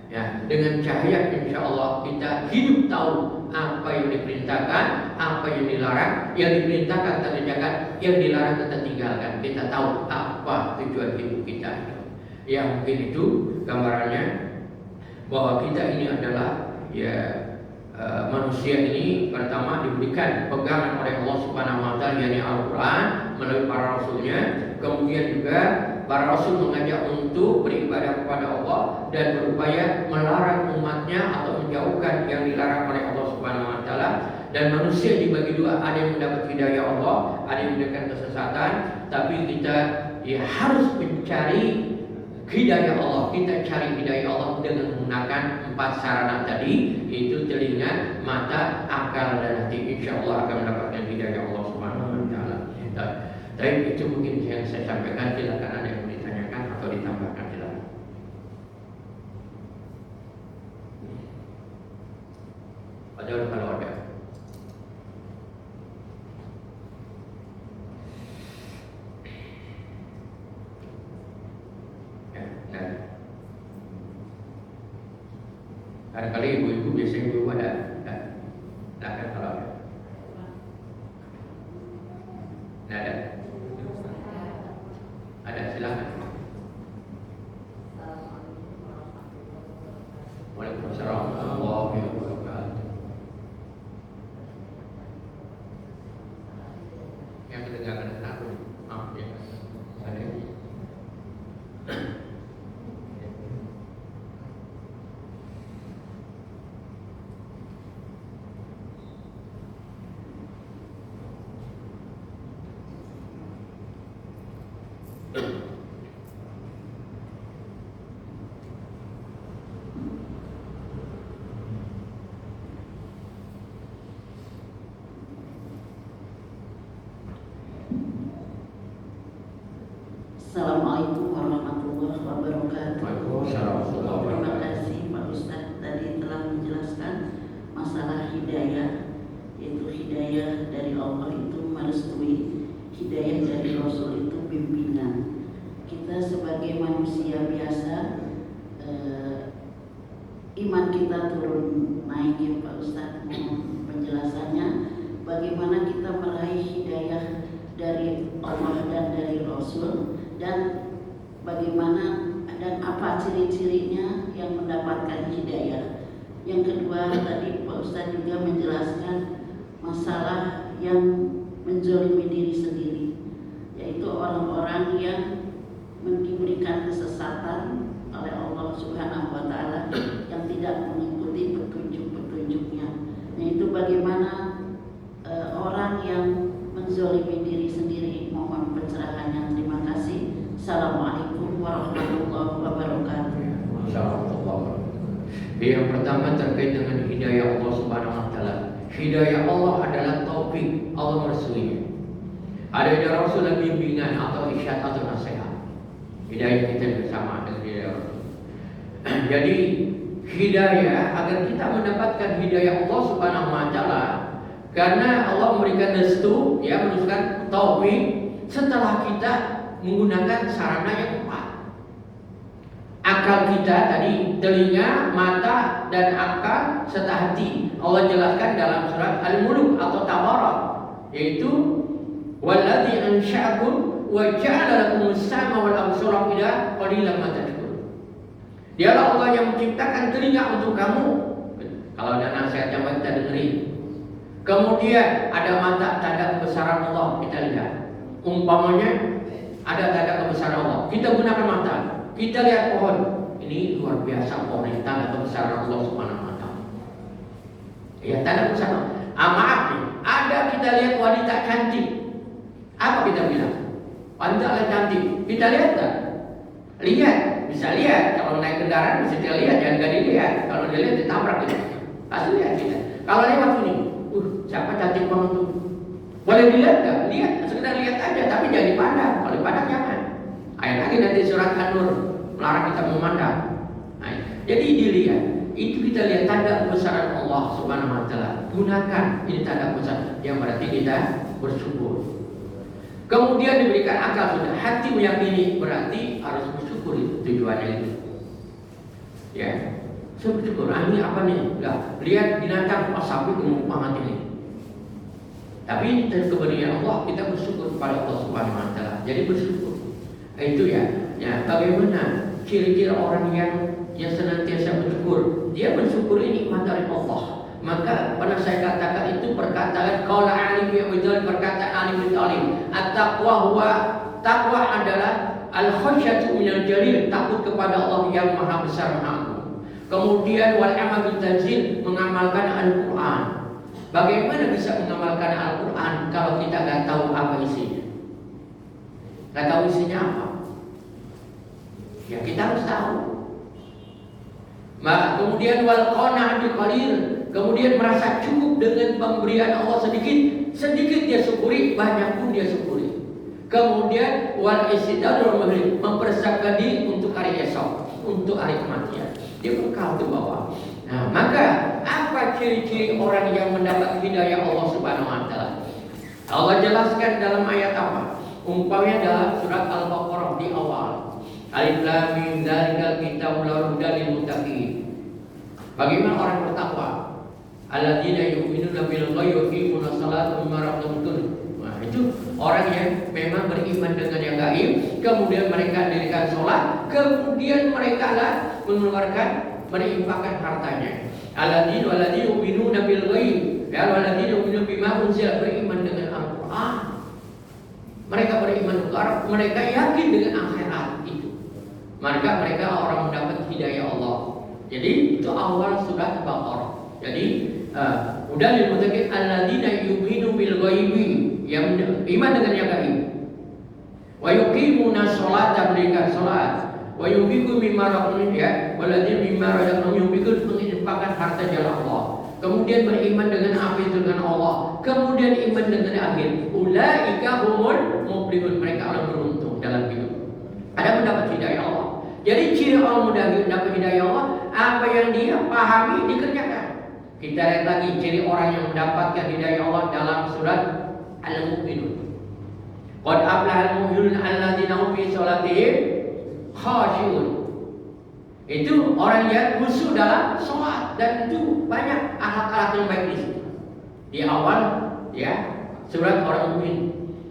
Ya, dengan cahaya insya Allah kita hidup tahu apa yang diperintahkan, apa yang dilarang. Yang diperintahkan kita kerjakan, yang dilarang kita tinggalkan. Kita tahu apa tujuan hidup kita. Ya, mungkin itu gambarannya bahwa kita ini adalah manusia ini pertama diberikan pegangan oleh Allah Subhanahu wa taala, yakni Al-Quran melalui para rasulnya. Kemudian juga para rasul mengajak untuk beribadah kepada Allah dan berupaya melarang umatnya atau menjauhkan yang dilarang oleh Allah Subhanahu wa taala. Dan manusia dibagi dua, ada yang mendapat hidayah Allah, ada yang mendapatkan kesesatan. Tapi kita harus mencari hidayah Allah. Kita cari hidayah Allah dengan menggunakan 4 sarana tadi, yaitu telinga, mata, akal, dan hati. Insya Allah akan mendapatkan hidayah Allah Subhanahu wa taala. Tapi itu mungkin yang saya sampaikan. Silakan ada yang mau ditanyakan atau ditambahkan, silakan. Padahal kalau ada. Kadang-kali ibu-ibu biasanya ibu ada. Silakan kalau ada. Ada. Ada, silakan. Waalaikumsalam warahmatullahi wabarakatuh. Yang kedengaran aku, maaf ya. Ada. Assalamualaikum warahmatullahi wabarakatuh. Terima kasih Pak Ustadz tadi telah menjelaskan masalah hidayah, yaitu hidayah dari Allah itu merestui, hidayah dari Rasul itu bimbingan. Kita sebagai manusia biasa, iman kita turun naik ya Pak Ustadz. Mohon penjelasannya bagaimana kita meraih hidayah dari Allah dan dari Rasul, dan bagaimana dan apa ciri-cirinya yang mendapatkan hidayah. Yang kedua, tadi Pak Ustadz juga menjelaskan masalah yang menzalimi diri sendiri, yaitu orang-orang yang diberikan kesesatan oleh Allah Subhanahu wa taala yang tidak mengikuti petunjuk-petunjuknya. Yaitu bagaimana orang yang menzalimi diri sendiri. Mohon pencerahannya. Terima kasih. Assalamualaikum warahmatullahi wabarakatuh. Yang pertama terkait dengan hidayah Allah Subhanahu wa taala. Hidayah Allah adalah taufik, Allah merestuinya. Ada hidayah Rasul dan bimbingan atau irsyad atau nasihat. Hidayah kita bersama dengan hidayah Rasul. Jadi hidayah, agar kita mendapatkan hidayah Allah Subhanahu wa taala, karena Allah memberikan restu, ya, menunjukkan taufik setelah kita menggunakan sarana yang tepat. Akal kita tadi, telinga, mata, dan akal serta hati. Allah jelaskan dalam surat Al-Mulk atau Tabarak, yaitu walladzi ansha'akum wa ja'ala lakum as-sam'a wal absara qalilan ma tashkurun. Dialah Allah yang menciptakan telinga untuk kamu. Kalau ada nasihat yang baik kita dengerin. Kemudian ada mata, tanda kebesaran Allah, kita lihat. Umpamanya ada tanda kebesaran Allah, kita gunakan mata, kita lihat pohon. Ini luar biasa pohon ini, tanda kebesaran Allah Subhanahu wa taala. Ya, tanda kebesaran. Maaf nih, ada kita kita lihat wanita cantik, apa kita bilang? Wanita cantik. Kita lihat tak? Lihat, bisa lihat. Kalau naik kendaraan bisa kita lihat, jangan gak dilihat. Kalau dilihat ditabrak kita. Pasti lihat kita. Kalau lewat sini, siapa cantik banget tuh? Boleh dilihat nggak? Lihat, sekedar lihat aja, tapi jangan dipandang. Kalau dipandang jangan. Ayat lagi nanti surat An-Nur melarang kita memandang. Nah, jadi dilihat. Itu kita lihat tanda kebesaran Allah Subhanahu Wa Taala. Gunakan ini tanda besar yang berarti kita bersyukur. Kemudian diberikan akal sudah, hati meyakini, berarti harus bersyukur, itu tujuannya itu. Ya, saya bersyukur. Ini apa nih? Lihat binatang, sapi gemuk banget ini. Tapi dari kebenaran Allah kita bersyukur kepada Allah Subhanahu Wa Taala. Jadi bersyukur. Itu ya. Bagaimana ciri-ciri orang yang senantiasa bersyukur? Dia mensyukuri nikmat dari Allah. Maka pernah saya katakan itu perkataan qaula alim ya betul, perkataan alim alim. Taqwa adalah al-khasyatu minal jalil, takut kepada Allah yang maha besar maha agung. Kemudian wal amal bil tanzil, mengamalkan Al-Qur'an. Bagaimana bisa mengamalkan Al-Quran kalau kita nggak tahu apa isinya? Nggak tahu isinya apa? Ya kita harus tahu. Kemudian wal qana'ah bil qalil, kemudian merasa cukup dengan pemberian Allah sedikit, sedikit dia syukuri, banyak pun dia syukuri. Kemudian wal istidadul mahli, mempersiapkan diri untuk hari esok, untuk hari kematian. Dia bekal ke bawah. Nah, maka apa ciri-ciri orang yang mendapat hidayah Allah Subhanahu Wa Taala? Allah jelaskan dalam ayat apa? Umpamanya dalam surat Al-Baqarah di awal. Alif Lam Mim Dzalikal Kitabul La Raiba Lil Muttaqin. Bagaimana orang bertakwa? Alladzina yu'minuna bil ghaibi wa yuqimuna sholata wa mimma razaqnahum. Nah, itu orang yang memang beriman dengan yang gaib, kemudian mereka mendirikan sholat, kemudian mereka mengeluarkan, menginfakkan hartanya. Alladzina yu'minuna bil ghaib, ya alladzina yu'minuna bima unzila, beriman dengan Al-Qur'an. Mereka beriman dengan, mereka yakin dengan akhirat itu. Maka mereka orang mendapat hidayah Allah. Jadi itu awal surat Al-Baqarah. Jadi udah lil muttaqin alladzina yu'minu bil ghaibi, yang iman dengan yang gaib. Wa yuqimuna sholata, berikan salat. Wa yunfiqu mimma razaqnahum, ya waladzina mimma razaqnahum yunfiqun, menginfakkan harta jalan Allah. Kemudian beriman dengan apa itu dengan Allah. Kemudian iman dengan akhir. Ulaika humul muflihun, mereka orang beruntung dalam hidup. Ada mendapat hidayah Allah. Jadi ciri orang muda mendapat hidayah Allah, apa yang dia pahami dikerjakan. Kita lihat lagi ciri orang yang mendapatkan hidayah Allah dalam surat Al-Mu'minun. Qad aflahal mu'minun alladzina hum fi sholatihim khashi'un. Itu orang yang khusyuk dalam sholat, dan itu banyak akhlak-akhlak yang baik di situ. Di awal ya surat orang mukmin.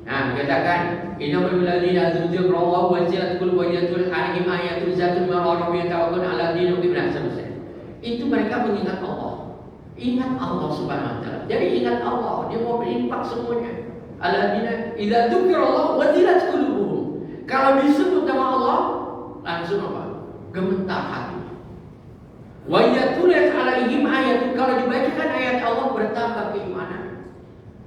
Nah, dikatakan innamal ladzina dzikrullahi wajilat qulubuhum alaihim ayatul zatun ma rabbihim tawakkul ala dinu ibn selesai. Itu mereka mengingat Allah. Ingat Allah Subhanahu Wa Taala. Jadi ingat Allah, dia mau berinfak semuanya. Alladzina idza dzukirallahu wajilat qulubuhum. Kalau disebut nama Allah, langsung apa? Gemetar hati. Wa yatulat alaihim ayat, kalau dibacakan ayat Allah bertambah keimanan.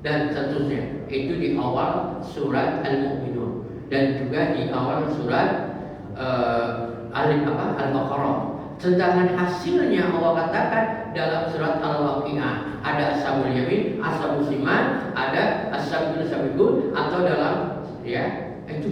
Dan seterusnya. Itu di awal surat Al-Mu'minun dan juga di awal surat Al-Baqarah. Sedangkan hasilnya Allah katakan dalam surat Al-Waqiah, ada ashabul yamin, ashabul shimal, ada ashabul sabiqun, atau dalam ya itu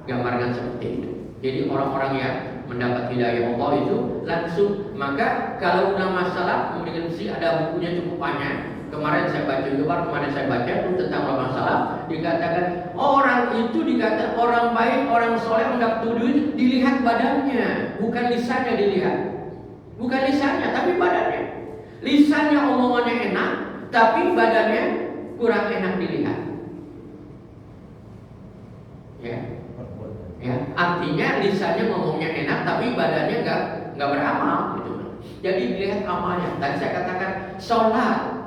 gambarkan seperti itu. Jadi orang-orang yang mendapat hidayah Allah itu langsung. Maka kalau ulama salaf kemudian ada bukunya cukup banyak. Kemarin saya baca tentang ulama salaf, dikatakan orang itu dikatakan orang baik, orang soleh mendapat duit dilihat badannya, bukan lisannya dilihat. Bukan lisannya, tapi badannya. Lisannya omongannya enak, tapi badannya kurang enak dilihat. Ya, artinya lisannya ngomongnya enak, tapi badannya nggak beramal, gitu. Jadi dilihat amalnya. Tadi saya katakan sholat.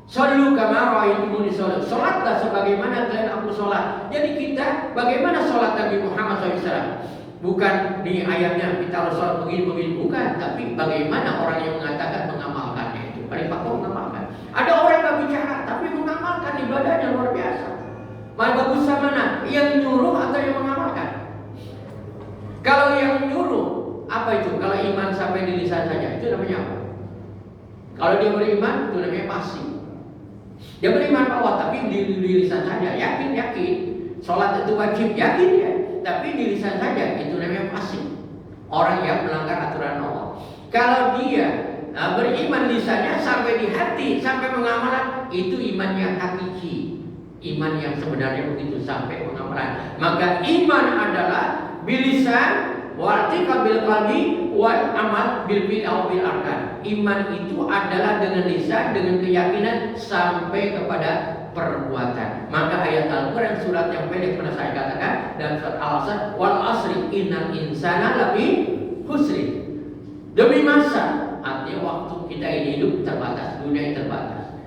Shollu kama ra'aitumuni sholat. Sholatlah sebagaimana kalian aku sholat. Jadi kita bagaimana sholat Nabi Muhammad SAW? Bukan di ayatnya kita harus sholat begini, bukan. Tapi bagaimana orang yang mengatakan mengamalkannya itu. Paling pokok mengamalkan. Ada orang yang bicara tapi mengamalkan ibadah itu namanya apa? Kalau dia beriman, itu namanya pasif. Dia beriman bahwa tapi di lisan saja, yakin. Sholat itu wajib, yakin ya. Tapi di lisan saja, itu namanya pasif. Orang yang melanggar aturan Allah. Kalau dia beriman lisannya sampai di hati, sampai pengamalan, itu iman yang hakiki. Iman yang sebenarnya begitu sampai pengamalan. Maka iman adalah bilisan, wa'tiqa bil qalbi, wal amal bil arkan. Iman itu adalah dengan lisan, dengan keyakinan sampai kepada perbuatan. Maka ayat Al-Quran surat yang pendek pernah saya katakan dan surat Al-Asr, wal asri innal insana lafi husri. Demi masa, artinya waktu kita ini hidup terbatas, dunia terbatas.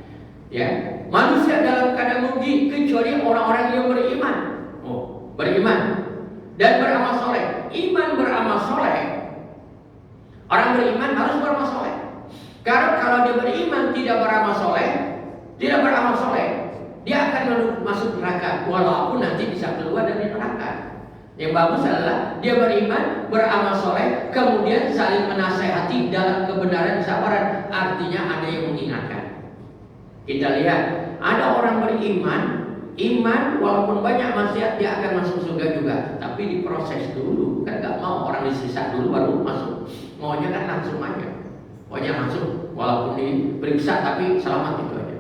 Ya, manusia dalam keadaan merugi kecuali orang-orang yang beriman. Beriman dan beramal soleh. Iman beramal soleh. Orang beriman harus beramal soleh. Karena kalau dia beriman tidak beramal soleh, dia akan masuk neraka. Walaupun nanti bisa keluar dari neraka. Yang bagus adalah dia beriman, beramal soleh, kemudian saling menasehati dalam kebenaran kesabaran. Artinya ada yang mengingatkan. Kita lihat, ada orang beriman, iman walaupun banyak maksiat dia akan masuk surga juga. Tapi diproses dulu, kan gak mau orang disiksa dulu baru masuk. Maunya kan langsung aja. Pokoknya masuk, walaupun diperiksa tapi selamat itu aja.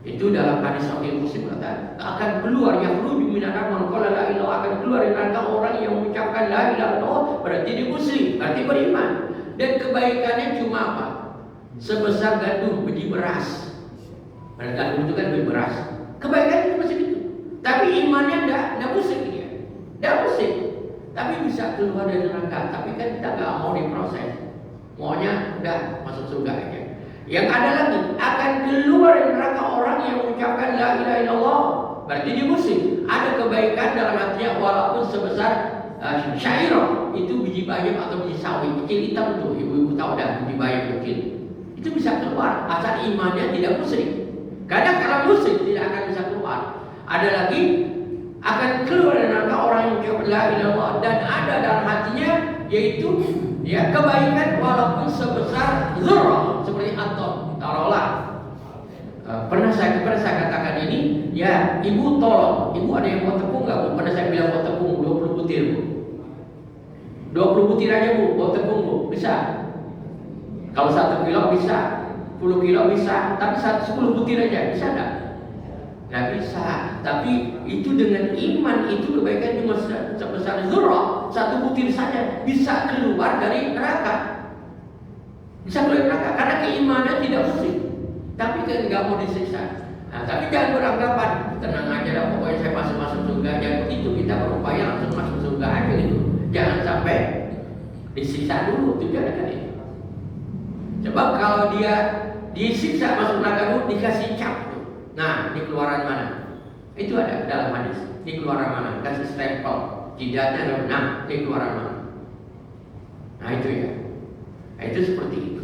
Itu dalam hadis Sahih Muslim kata akan keluar yang khruju minan man qala la ilaha, akan keluar dari neraka orang yang mengucapkan la ilaha illallah, berarti dia muslim, berarti beriman. Dan kebaikannya cuma apa? Sebesar gandum biji beras. Karena gandum itu kan biji beras. Kebaikannya cuma segitu. Tapi imannya enggak muslim dia. Enggak muslim. Tapi bisa keluar dari neraka, tapi kan kita enggak mau diproses. Maunya udah masuk surga aja. Yang ada lagi akan keluar dari neraka orang yang mengucapkan la ilaha illallah, berarti dia muslim. Ada kebaikan dalam hatinya walaupun sebesar syairah, itu biji bayam atau biji sawi kecil hitam tuh, ibu-ibu tahu dah biji bayam kecil. Itu bisa keluar asal imannya tidak muslim. Kadang kalau muslim tidak akan bisa keluar. Ada lagi akan keluar dari neraka orang yang mengucapkan la ilaha illallah dan ada dalam hatinya yaitu ya kebaikan walaupun sebesar dzarrah seperti atom. Taruhlah pernah saya katakan ini ya, ibu tolong, ibu ada yang mau tepung nggak bu? Pernah saya bilang mau tepung 20 butir bu, 20 butir aja bu, mau tepung bu, bisa? Kalau 1 kilo bisa, 10 kilo bisa, tapi 10 butir aja bisa nggak? Nggak bisa. Tapi itu dengan iman itu kebaikan cuma sebesar dzarrah, 1 butir saja bisa keluar dari neraka. Bisa keluar dari neraka karena keimanan tidak muslim. Tapi kan nggak mau disiksa. Nah, tapi jangan beranggapan tenang aja dah, pokoknya saya masuk surga. Jangan itu, kita berupaya langsung masuk surga aja gitu. Jangan sampai disiksa dulu, tujuannya kan itu. Sebab kalau dia disiksa masuk neraka dulu dikasih cap. Nah, di keluaran mana? Itu ada dalam hadis. Di keluaran mana? Kasih stempel. Jidatnya, nah, di keluaran mana? Nah, itu ya. Nah, itu seperti itu.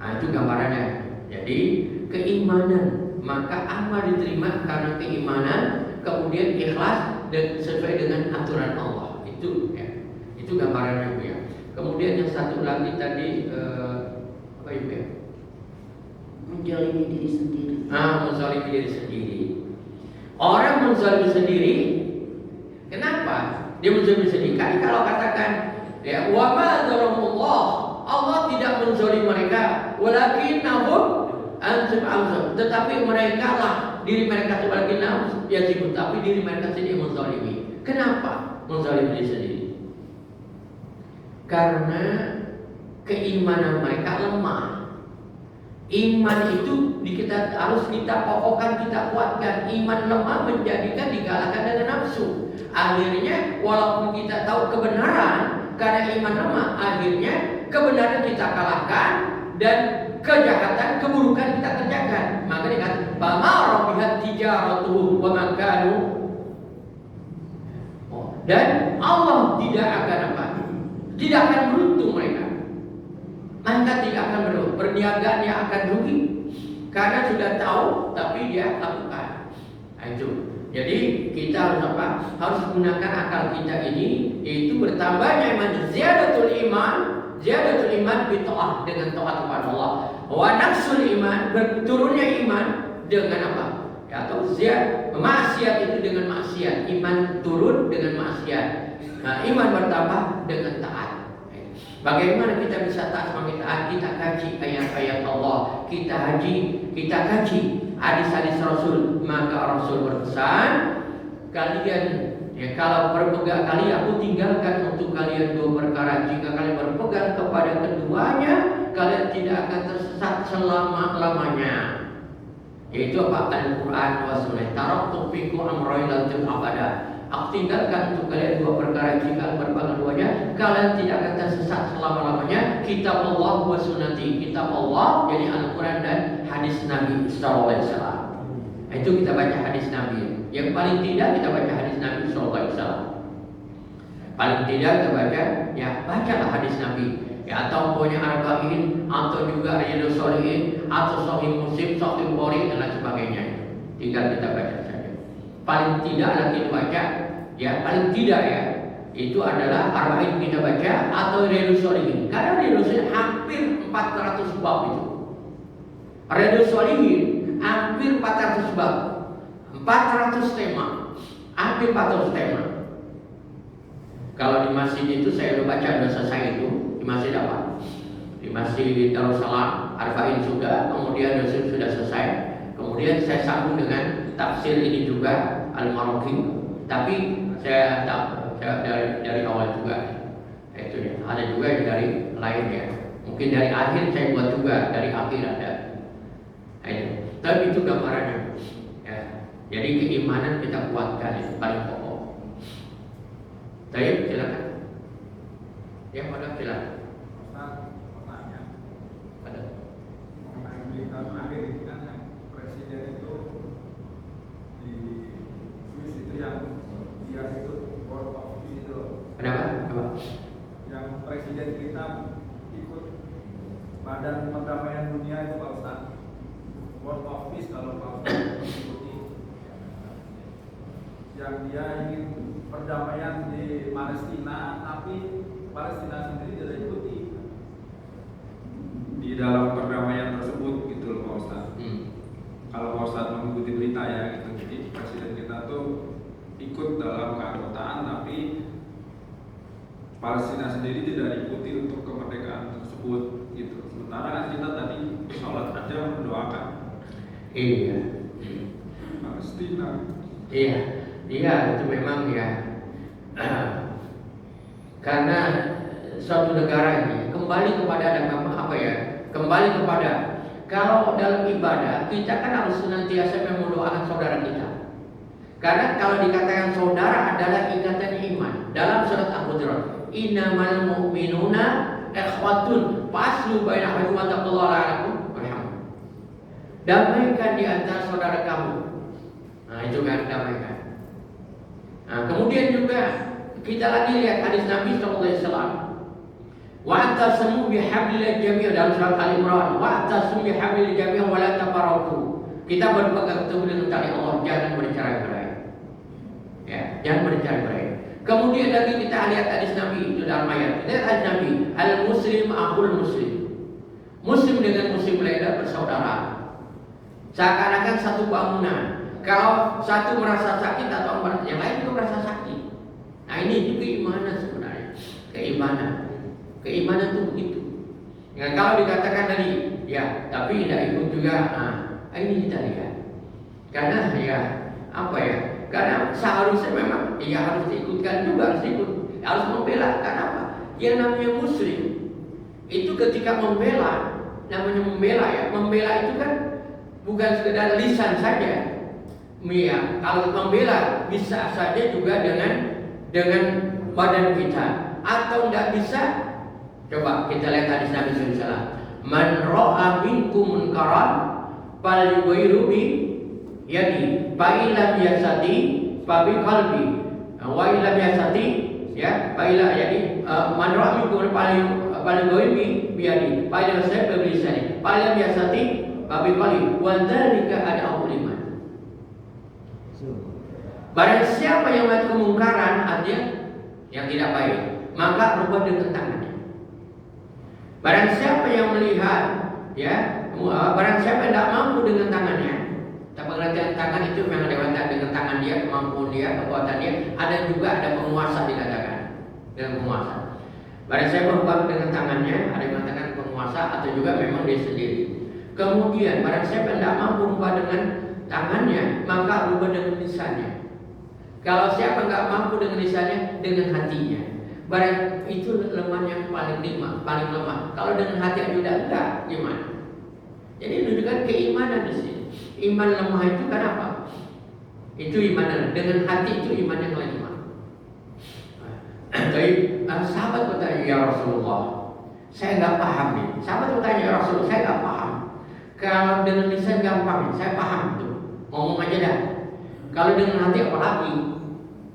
Nah, itu gambarannya. Jadi, keimanan, maka amal diterima karena keimanan, kemudian ikhlas dan sesuai dengan aturan Allah. Itu ya. Itu gambarannya, Bu ya. Kemudian yang satu lagi tadi apa itu ya? Menzalimi diri sendiri. Menzalimi diri sendiri. Orang menzalimi sendiri, kenapa? Dia menzalimi sendiri. Kan kalau katakan ya wa ma zalamullah, Allah tidak menzalimi mereka, walakinnahum anfusahum, tetapi mereka lah diri mereka sebagai nafsu ya sibuk, tapi diri mereka sendiri menzalimi. Kenapa menzalimi diri sendiri? Karena keimanan mereka lemah. Iman itu harus kita pokokkan, kita kuatkan. Iman lemah menjadikan digalakkan dengan nafsu. Akhirnya walaupun kita tahu kebenaran, karena iman lemah, akhirnya kebenaran kita kalahkan dan kejahatan, keburukan kita kerjakan. Maka dikatakan fama rabihat tijaratuhum wa ma kanu. Dan Allah tidak akan apa? Tidak akan beruntung mereka. Maka tidak akan perniagaannya akan rugi karena sudah tahu tapi dia lakukan. Nah, itu. Jadi kita harus apa? Harus gunakan akal kita ini, yaitu bertambahnya iman, ziyadatul iman ziyadatul iman bi ta'ah, dengan taat kepada Allah. Wa naqsul iman, berturunnya iman dengan apa? Ya, atau maksiat itu dengan maksiat, iman turun dengan maksiat. Nah, iman bertambah dengan taat. Bagaimana kita bisa taat sama taat? Kita kaji ayat-ayat Allah, kita kaji hadis-hadis Rasul. Maka Rasul berpesan, kalian ya, kalau berpegang kali aku tinggalkan untuk kalian dua perkara. Jika kalian berpegang kepada keduanya, kalian tidak akan tersesat selama-lamanya. Yaitu apa? Al-Quran wa Sunnah. Taraktu fikum amrayn lan abada. Aku tinggalkan untuk kalian dua perkara. Jika kalian berpegang keduanya, kalian tidak akan tersesat selama-lamanya. Kitab Allah wa sunnati. Kitab Allah, jadi Al-Quran dan hadis Nabi sallallahu alaihi wasallam. Itu kita baca hadis Nabi. Yang paling tidak kita baca hadis Nabi sallallahu alaihi wasallam. Paling tidak kita baca, ya bacalah hadis Nabi. Ya, atau punya arba'in, atau juga Riyadhus Shalihin, atau Sahih Muslim, Sahih Bukhari dan lain sebagainya. Tinggal kita baca saja. Paling tidak lagi dibaca, ya paling tidak ya, itu adalah arba'in kita baca atau Riyadhus Shalihin. Karena Riyadhus Shalihin hampir 400 bab itu. Riyadhus Shalihin hampir 400 bab, 400 tema, hampir 400 tema. Kalau di masjid itu saya udah baca, udah selesai itu. Di masjid apa? Di masjid Darussalam arba'in sudah, kemudian sudah selesai. Kemudian saya sambung dengan tafsir ini juga Al-Marwazi. Tapi saya dari awal juga. Itu ya. Ada juga yang dari lainnya. Mungkin dari akhir saya buat juga, dari akhir ada. Itu. Tapi itu gambarannya. Ya. Jadi keimanan kita kuatkan, itu paling pokok. Baik, silakan. Ya, pada silakan. Ada. Tahun akhir ini kan yang presiden itu di Swiss itu yang dia itu World of Peace itu. Kenapa? Apa? Yang presiden kita ikut Badan Perdamaian Dunia itu Pak Ustaz. World of Peace kalau Pak Ustaz ikuti. Yang dia ingin perdamaian di Palestina, tapi Palestina sendiri tidak ikuti di dalam perdamaian tersebut gitu loh Pak Ustaz. Kalau Pak Ustaz mengikuti berita ya gitu, jadi presiden kita tuh ikut dalam keanggotaan tapi Palestina sendiri tidak ikuti untuk kemerdekaan tersebut gitu. Sementara kan kita tadi sholat aja mendoakan. Iya. Palestina. Iya, itu memang ya. Karena suatu negara ini kembali kepada agama apa ya? Kembali kepada, kalau dalam ibadah kita kan harus senantiasa mendoakan saudara kita. Karena kalau dikatakan saudara adalah ikatan iman. Dalam surat Al-Hujurat, innamal mu'minuna ikhwatun faslu baina akhawaykum wattaqullaha la'allakum turhamun. Damaikan di antara saudara kamu. Nah, itu kan damaikan. Nah, kemudian juga kita lagi lihat hadis Nabi sallallahu alaihi wasallam. Wa'tasimu bihablillah jami'an, dalam surat Al-Imran. Wa'tasimu bihablillah jami'an wa la tafarraqu. Kita berpegang teguh dengan tali Allah, jangan bercerai-berai. Ya, jangan bercerai-berai. Kemudian lagi kita lihat hadis Nabi itu dalam ayat. Lihat hadis Nabi, al-muslim akhul muslim. Muslim dengan muslim lainnya bersaudara. Seakan-akan satu bangunan. Kalau satu merasa sakit atau yang lain juga merasa sakit. Nah, ini keimanan sebenarnya. Keimanan itu begitu. Ya, kalau dikatakan tadi, ya, tapi tidak ikut juga. Nah, ini kita lihat. Karena ya, apa ya? Karena seharusnya memang ya harus diikutkan juga, harus membela. Karena apa? Yang namanya muslim itu ketika membela, namanya membela itu kan bukan sekedar lisan saja. Ya, kalau membela bisa saja juga dengan badan kita, atau tidak bisa. Coba kita lihat hadis Nabi sallallahu alaihi wasallam. Man ra'a minkum munkaran falyughayyirhu bi yadi, fa illam yastati fa bi qalbi, wa illam yastati ya fa ila yadi, man ra'a minkum falyughayyirhu bi yadi, fa illam yastati fa bi lisani, fa illam yastati fa bi qalbi, wa dzalika ad'aful iman. Barang siapa yang melihat kemungkaran, artinya yang tidak baik, maka rubah dengan tangannya. Barang siapa yang melihat, ya, barang siapa yang tidak mampu dengan tangannya, pengertian tangan itu memang dewasa dengan tangan dia, kemampuan dia, kekuatan dia. Ada juga ada penguasa dikatakan dengan penguasa. Barang siapa berubah dengan tangannya, ada yang mengatakan penguasa atau juga memang dia sendiri. Kemudian barang siapa yang tidak mampu berubah dengan tangannya, maka berubah dengan lisannya. Kalau siapa nggak mampu dengan lisannya, dengan hatinya. Barang itu lemah yang paling lemah. Kalau dengan hati juga enggak, gimana? Jadi menunjukkan keimanan di sini. Iman lemah itu kan apa? Itu iman dengan hati itu iman yang lemah. Jadi sahabat bertanya, ya Rasulullah, saya nggak paham nih. Sahabat bertanya, ya Rasulullah, saya nggak paham. Kalau dengan lisan gampang, saya paham tuh, ngomong aja dah. Kalau dengan hati apalagi?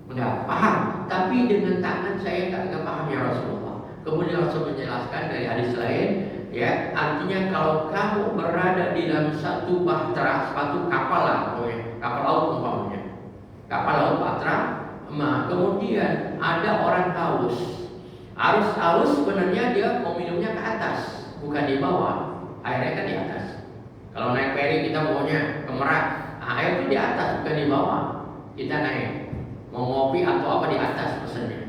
Udah paham. Tapi dengan tangan saya nggak paham ya Rasulullah. Kemudian Rasul menjelaskan dari hadis lain, ya, artinya kalau kamu berada di dalam satu bahtera, suatu kapal lah, kapal laut umpamanya, kapal laut bahtera, kemudian ada orang haus. Haus sebenarnya dia mau minumnya ke atas, bukan di bawah. Airnya kan di atas. Kalau naik feri kita maunya ke Merak, air itu di atas, bukan di bawah. Kita naik, mau ngopi atau apa di atas pesannya.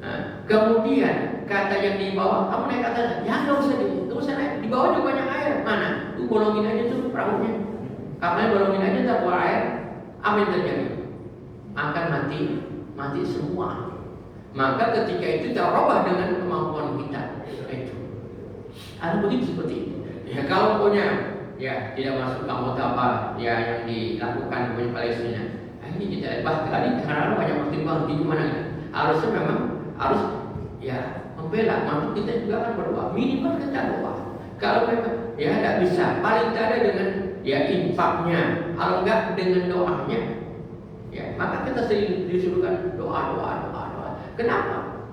Nah, kemudian kata yang di bawah, kamu naik ke atas, ya nggak usah naik. Di bawah juga banyak air. Mana? Tuh bolongin aja tuh perahunya. Kapalnya bolongin aja tak keluar air. Apa yang terjadi? Akan mati semua. Maka ketika itu terubah dengan kemampuan kita. Itu. Ada begitu seperti itu. Ya kalau punya, ya tidak masuk anggota apa ya yang dilakukan oleh Palestina. Ini kita bahkan karena banyak pertimbangan di mana harusnya memang harus ya membela, maka kita juga akan berdoa, minimal kita doa. Kalau memang ya tidak bisa, paling tidak ada dengan ya infaknya, kalau enggak dengan doanya, ya maka kita sering disuruhkan doa. Kenapa?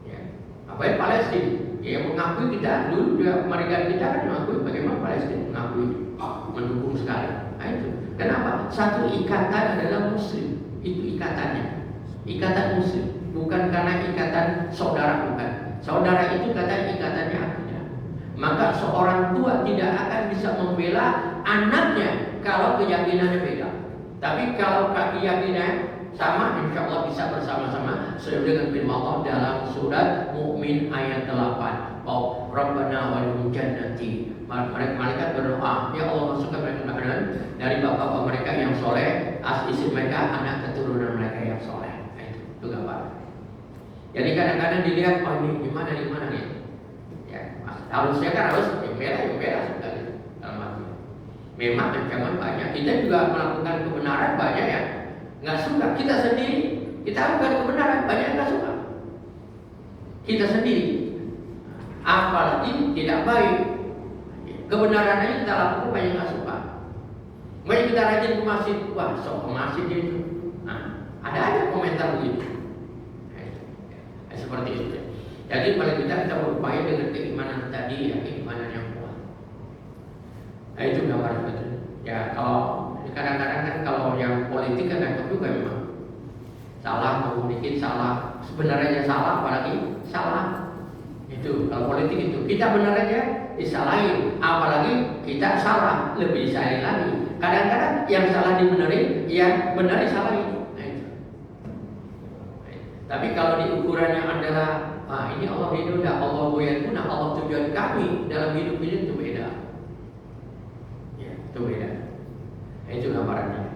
Ya, apa yang Palestina? Ya mengakui kita dulu juga mereka kita kan mengakui bagaimana Palestina mengakui, mendukung sekali. Nah itu. Kenapa? Satu ikatan adalah Muslim, itu ikatannya, ikatan Muslim. Bukan karena ikatan saudara, bukan. Saudara itu katanya ikatannya akidah. Maka seorang tua tidak akan bisa membela anaknya kalau keyakinannya beda. Tapi kalau keyakinannya sama, insya Allah bisa bersama-sama sesuai dengan firman Allah dalam surat Mukmin ayat 8. Rabbana walil jannati. Malaikat berdoa, ya Allah masukkan mereka ke dalam dari bapak-bapak mereka yang soleh, istri mereka, anak keturunan mereka yang soleh. Itu gambar. Jadi kadang-kadang dilihat, oh ini gimana nih? Ya, harusnya kan harus yang merah sekali dalam hati. Memang ancaman banyak. Kita juga melakukan kebenaran banyak ya nggak suka. Kita sendiri kita lakukan kebenaran banyak yang nggak suka. Kita sendiri, apalagi tidak baik. Kebenaran aja kita lakukan banyak yang nggak suka. Banyak kita rajin ke masjid, wah sok ke masjid itu. Nah, ada aja komentar begitu. Seperti itu. Jadi paling kita berupaya dengan keimanan tadi ya, keimanan yang kuat. Nah itu gambar betul. Ya kalau kadang-kadang kan kalau yang politik kan repot juga memang. Salah, ngomong dikit salah, sebenarnya salah, apalagi salah. Itu kalau politik itu kita benar aja disalahin, apalagi kita salah lebih disalahin lagi. Kadang-kadang yang salah dibenerin, yang benar disalahin. Tapi kalau diukurannya adalah ini Allah hidup, Allah goyanguna, Allah tujuan kami dalam hidup ini itu beda. Ya, itu beda. Itu gambarannya.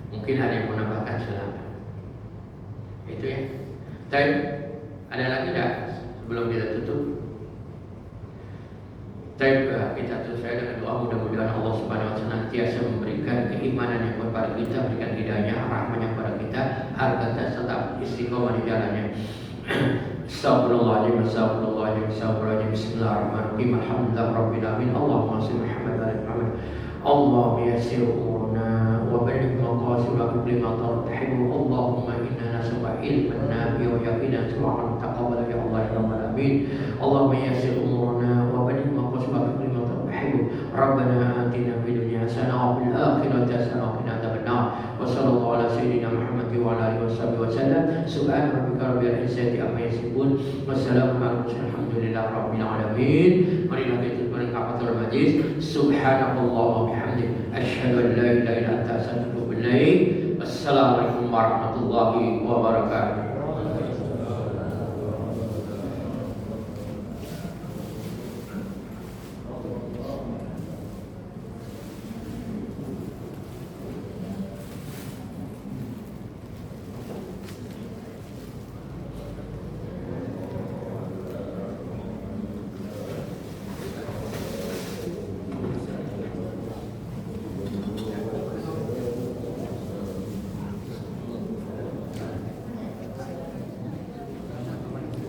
Mungkin ada yang menambahkan silakan. Itu ya. Tapi ada lagi tak sebelum kita tutup? Tapi kita tutup saya dengan doa mudah-mudahan Allah Subhanahu Wa Taala senantiasa memberikan keimanan yang kepada kita, berikan hidayah, rahmatnya kepada kita, agar kita tetap istiqomah di jalannya. Astagfirullahaladzim, astagfirullahaladzim, bismillahirrahmanirrahim, alhamdulillah rabbil alamin, Allahumma shalli Muhammad wa ala Muhammad. Allahumma yassir umurna wa barik maqasid wa kulli ma tartahibu. Allahumma inna nas'aluka ilman nafi'an wa yaqinan salihan taqabbal ya Allah ya rabbal alamin. Allahumma yassir umurna wa barik maqasid wa kulli ma tartahibu. Rabbana atina fid dunya hasanah wa fil akhirati hasanah wa qina adzabannar. Wa sallallahu ala sayyidina Muhammad Muhammadin wa ala alihi wasallam. Subhana rabbika rabbil izzati amma yasifun. Wassalamu ala mursalin alhamdulillahi rabbil alamin. Marilah kita berkafatul majlis. Subhanallah wa bihamdik. Asyhadu an la ilaha illa anta astaghfiruka wa atubu ilaik. Assalamualaikum warahmatullahi wabarakatuh.